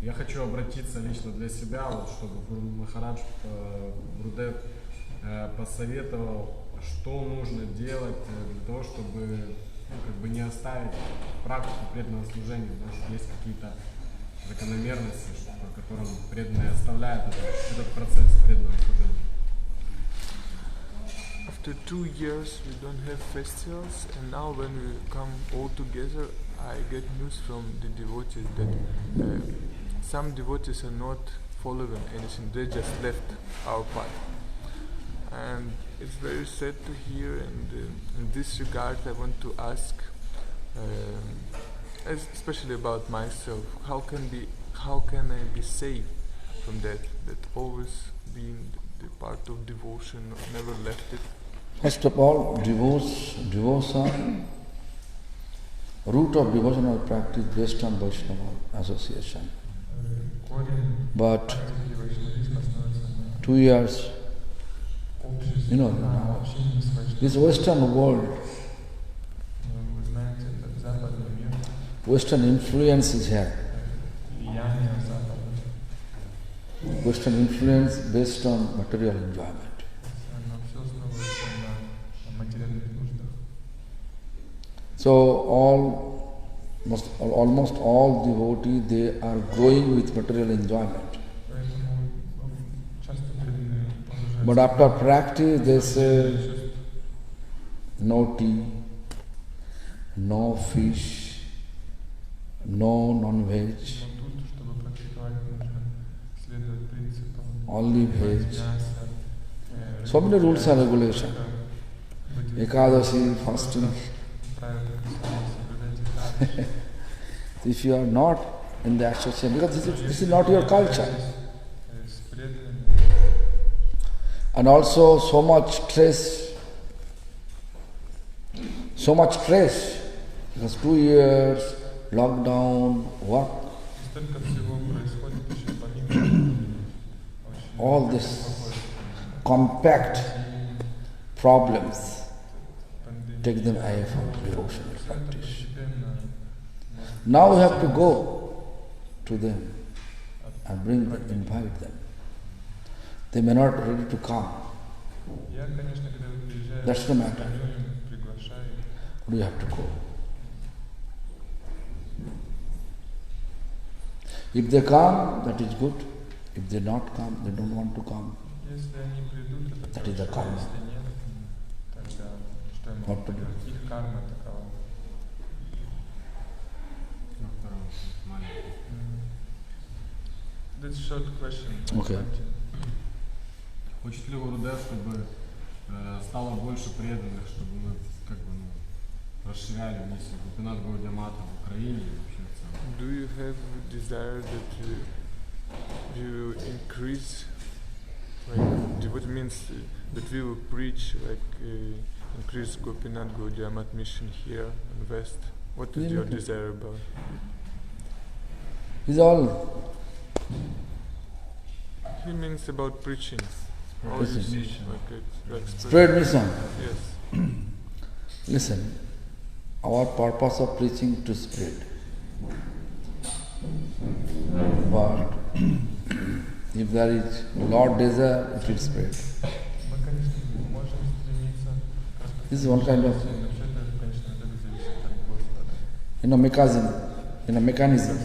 Я хочу обратиться лично для себя, вот, чтобы Махарадж Гурудев посоветовал, что нужно делать для того, чтобы не оставить практику преданного служения, потому что есть какие-то закономерности, по которым преданные оставляют этот процесс преданного служения. After 2 years we don't have festivals, and now when we come all together, I get news from the devotees that some devotees are not following anything, they just left our path. And it's very sad to hear, and in this regard I want to ask, especially about myself, how can I be safe from that always being the part of devotion, never left it? First of all, devotion, root of devotional practice based on Vaishnava association. But 2 years, now, this Western world, Western influence is here. Western influence based on material enjoyment. So almost all devotees, they are growing with material enjoyment. But after practice, they say, no tea, no fish, no non-veg, only veg. So many rules and regulations. Ekadashi, fasting. If you are not in the association, because this is not your culture. And also so much stress, because 2 years, lockdown, work, all this compact problems take them away from devotional practice. Now we have to go to them and invite them. They may not be ready to come. That's the matter. But you have to go. If they come, that is good. If they not come, they don't want to come. That is the karma. What to do? That's a short question. Okay. Хочет ли Гурудев, чтобы стало больше преданных, чтобы мы расширяли миссию Гопинат Гаудия Мата в Украине и вообще в целом? Do you have a desire that you increase, what means that we will preach, increase Gopinath Gaudiya Math mission here in West? What is your desire about? It's all. He means about preaching. All you see, Spread mission. Yes. Listen, our purpose of preaching is to spread. But if there is Lord desire, it will spread. This is one kind of mechanism.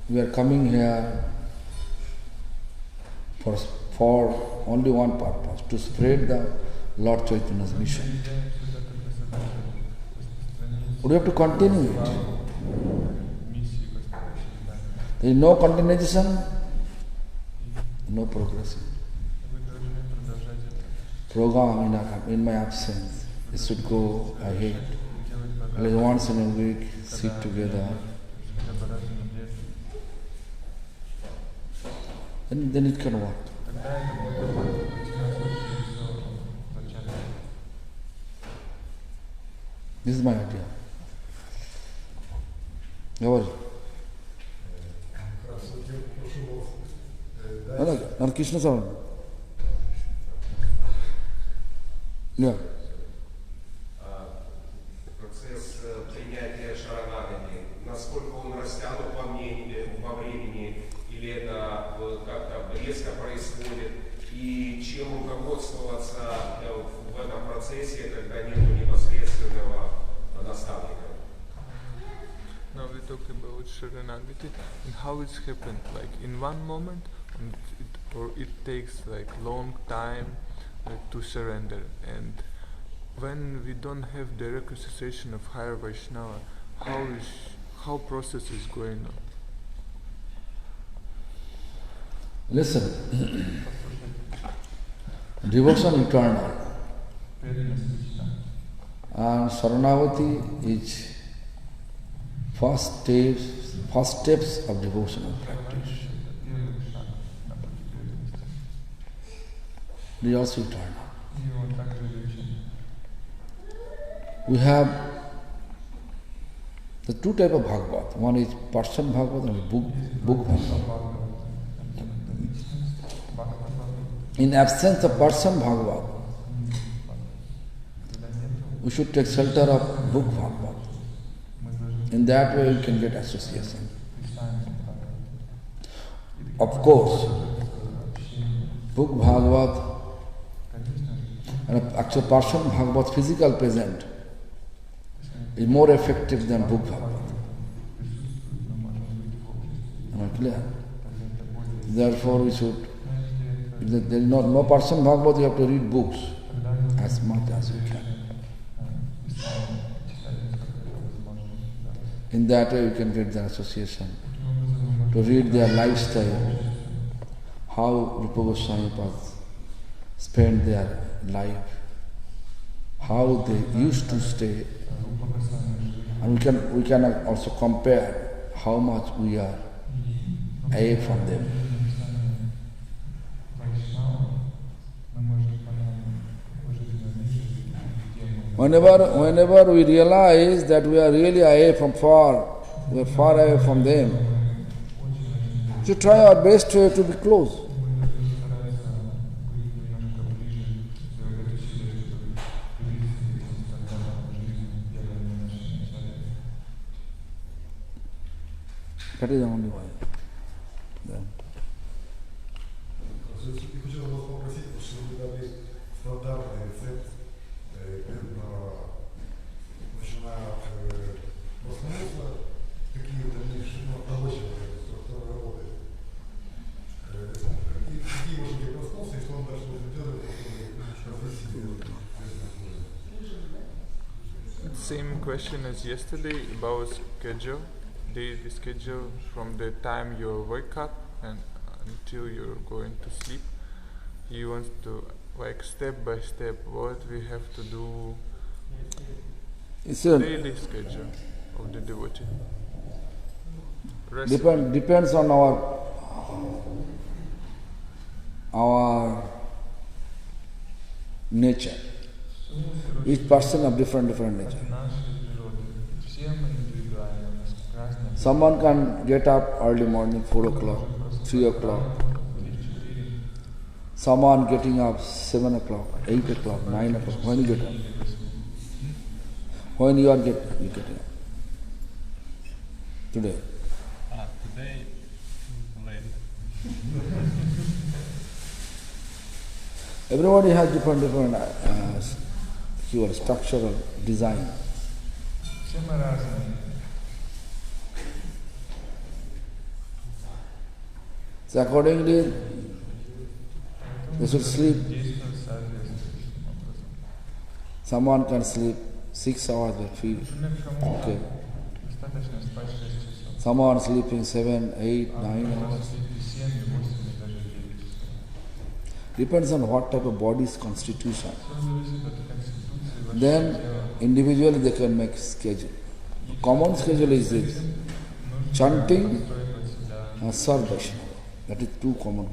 We are coming here for only one purpose, to spread the Lord Chaitanya's mission. We have to continue it. There is no continuation, no progress. Program in my absence, it should go ahead. At least once in a week, sit together. Then it can work. This is my idea. No, Krishna Saran. Yeah. Процесс принятия шаранагани, насколько он растянут во времени, или это как-то резко происходит, и чем руководствоваться в этом процессе, когда нет непосредственного наставника? Now we talk about Sharanagati and how it's happened, like in one moment, or it takes like long time to surrender. And when we don't have direct association of higher Vaishnava, how process is going on? Listen, devotion eternal, and Saranagati is first steps of devotional practice. It is also eternal. We have The two types of Bhagavad. One is person Bhagavad and book Bhagavad. In absence of person Bhagavad, we should take shelter of book Bhagavad. In that way we can get association. Of course, book Bhagavad and actual person Bhagavad physical present is more effective than book Bhagavad. Am I clear? Therefore we should, if there is no person Bhagavad, you have to read books as much as you can. In that way you can get the association, to read their lifestyle, how Rupa Goswami spent their life, how they used to stay. And we can also compare how much we are away from them. Whenever we realize that we are really away from we are far away from them, we should try our best to be close. That is the only way. Then. Хотел вас попросить, что вы дали стандартный рецепт, начиная от просмотра, какие дальнейшие овощи структура работает. Какие можете проснулся, и что он дальше будет делать, Same question as yesterday about schedule, daily schedule from the time you wake up and until you're going to sleep. He wants to, like, step by step, what we have to do. It's a daily schedule of the devotee. Depends on our nature. Each person of different nature. Someone can get up early morning, 4 o'clock, 3 o'clock. Someone getting up 7 o'clock, 8 o'clock, 9 o'clock. When you get up? When you getting up? Today? Today, late. Everybody has different structural design. So accordingly, they should sleep. Someone can sleep 6 hours, they feel okay. Someone sleeping 7, 8, 9 hours. Depends on what type of body's constitution. Then individually they can make schedule. The common schedule is this: chanting and Sarv Vaishnava. That is two common.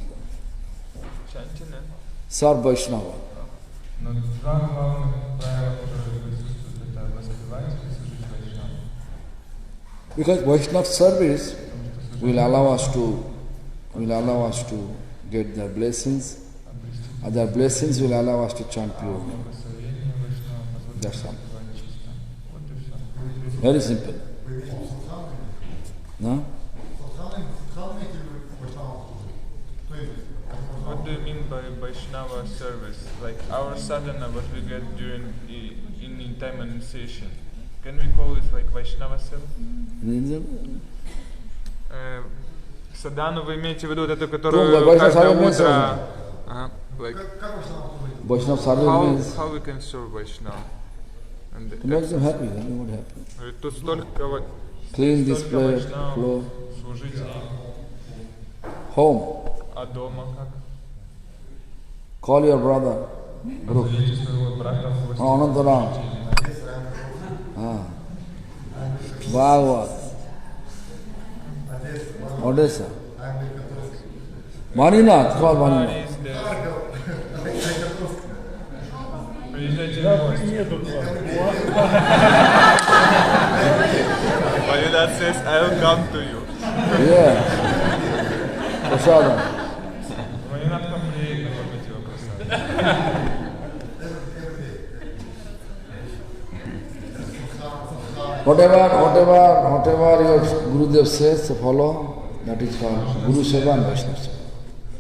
Sarv Vaishnava. Because Vaishnava service will allow us to get their blessings. And their blessings will allow us to chant pure name. That's all. Very simple. No? What do you mean by Vaishnava service? Like our sadhana, what we get during in time initiation. Can we call it like Vaishnava service? Садану вы имеете в виду вот эту, которую каждое утро... Like, Vaishnava service how we can serve Vaishnava? And to make them happy, then what happens? Тут столько вот... Clean this place, floor. Home. А дома как? Call your brother. Group. Anantaram. Bhagavad. Odessa. Maninath. Call Maninath. Приезжайте в гости. God says, I will come to you. Yeah. Prasadam. Whatever your Gurudev says, follow, that is called Guru Seva and Vaishnava Seva.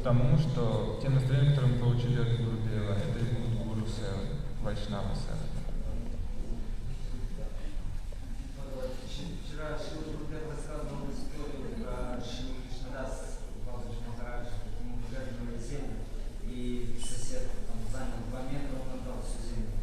Тому что те настроения, которые мы получили от Гурудева, это и будет Гуру Сева, Вайшнава Сева. Вчера Шрила Гурудев рассказывал историю про Шрилу Кришнадас, Бабаджи Махарадж, ему выгадывали землю, и сосед там занял 2 метра, он отдал всю землю.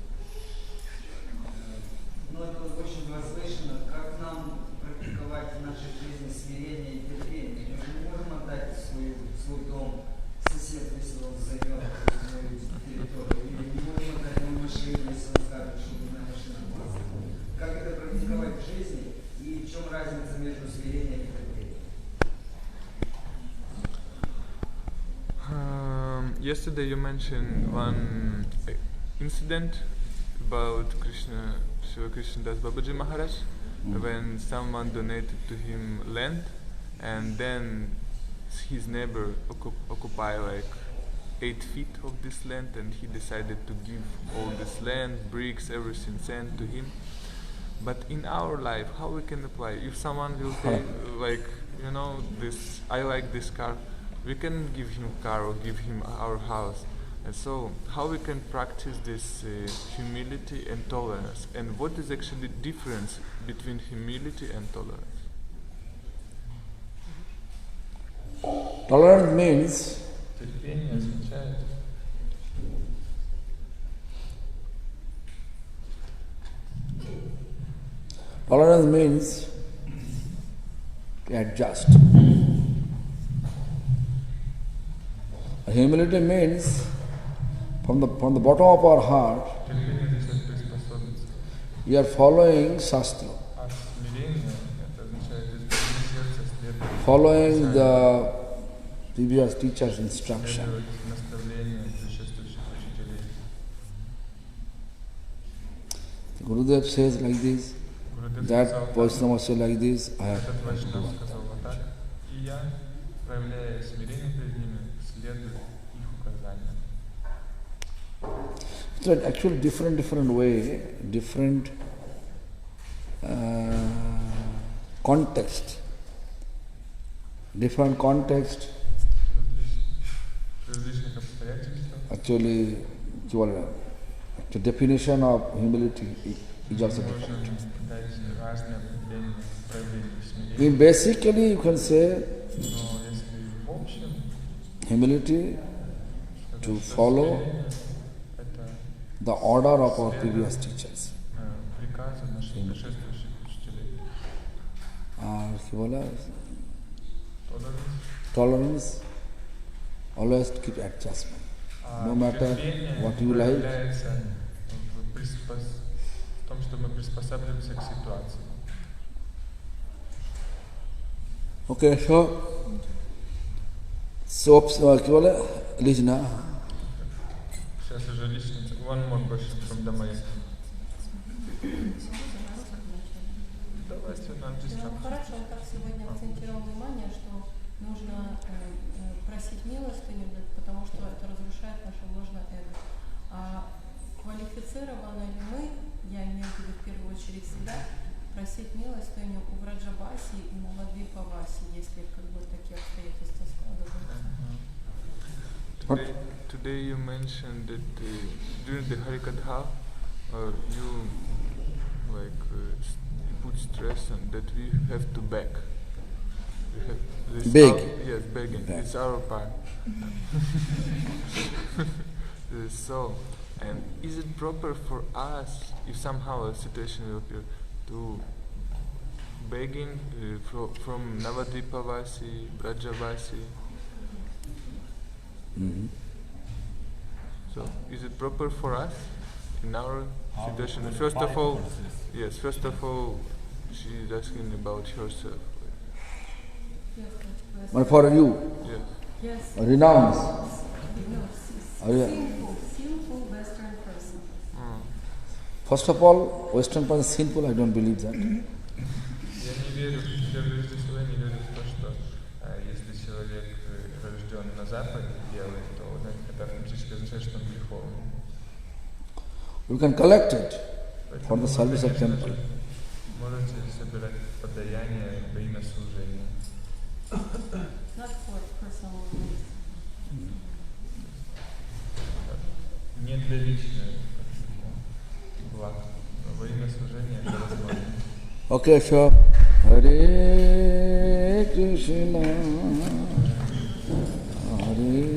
Но это очень возвышенно. Как нам практиковать в нашей жизни смирение и терпение? Мы же не можем отдать свой дом сосед, если он займет свою территорию, или не можем отдать ему машину, если он скажет, что нужна машина класса. Как это практиковать в жизни и в чем разница между смирением и терпением? Yesterday you mentioned one incident about Srila Krishnadas Babaji Maharaj, when someone donated to him land, and then his neighbor occupied like 8 feet of this land, and he decided to give all this land, bricks, everything, sand to him. But in our life, how we can apply? If someone will say, like, you know, this, I like this car, we can give him car or give him our house. And so, how we can practice this humility and tolerance? And what is actually the difference between humility and tolerance? Tolerance means Терпение означает tolerance means to adjust. Humility means from the bottom of our heart терпение означает приспособиться. we are following Shastra, А смирение это означает из глубины сердца следовать following the previous teacher's instruction. наставлениям предшествующих учителей. Gurudev says like this, Гурудев that сказал, Vaishnava says like this, I have этот to do Вайшнав one. сказал вот так, и я, проявляя смирение перед ними, следую их указаниям. So actually different way, different context. Different context В различных обстоятельствах actually the definition of humility is also different. можно дать разные определения проявления смирения. Basically you can say Но если в общем, humility to сказать, что follow смирение это the order of our previous teachers. приказы наших предшествующих учителей. Tolerance, always keep adjustment. No matter терпение what you like, проявляется в том, что мы приспосабливаемся к ситуации. okay, Listen, Сейчас уже лично. One more question from Damaya. Давайте нам Хорошо, он так сегодня акцентировал внимание, что нужно просить милостыню, потому что это разрушает наше ложное эго. А квалифицированы ли мы, я имею в виду в первую очередь себя, просить милостыню у Враджабаси и Навадвипаваси, если как бы такие обстоятельства складываются? Today you mentioned that during the Harikatha, you put stress on that we have to beg. Beg. Yes, begging. Yeah. It's our part. So, and is it proper for us, if somehow a situation will appear, to begging from Navadvipavasi, Brajavasi? Mm-hmm. So, is it proper for us in our situation? First of all, she is asking about herself. But for you, Yes. renounce. Sinful Western person. First of all, Western person is sinful, I don't believe that. Я не верю в Божественное, не верю в то, что если человек рожден на Западе белый, то это автоматически означает, что он греховный. You can collect it for Поэтому the service of temple. можете собирать подаяние во имя служения. Not for personal use. Не для личного блага, но во имя служения это возможно. Okay, sure. Hare Krishna. Hare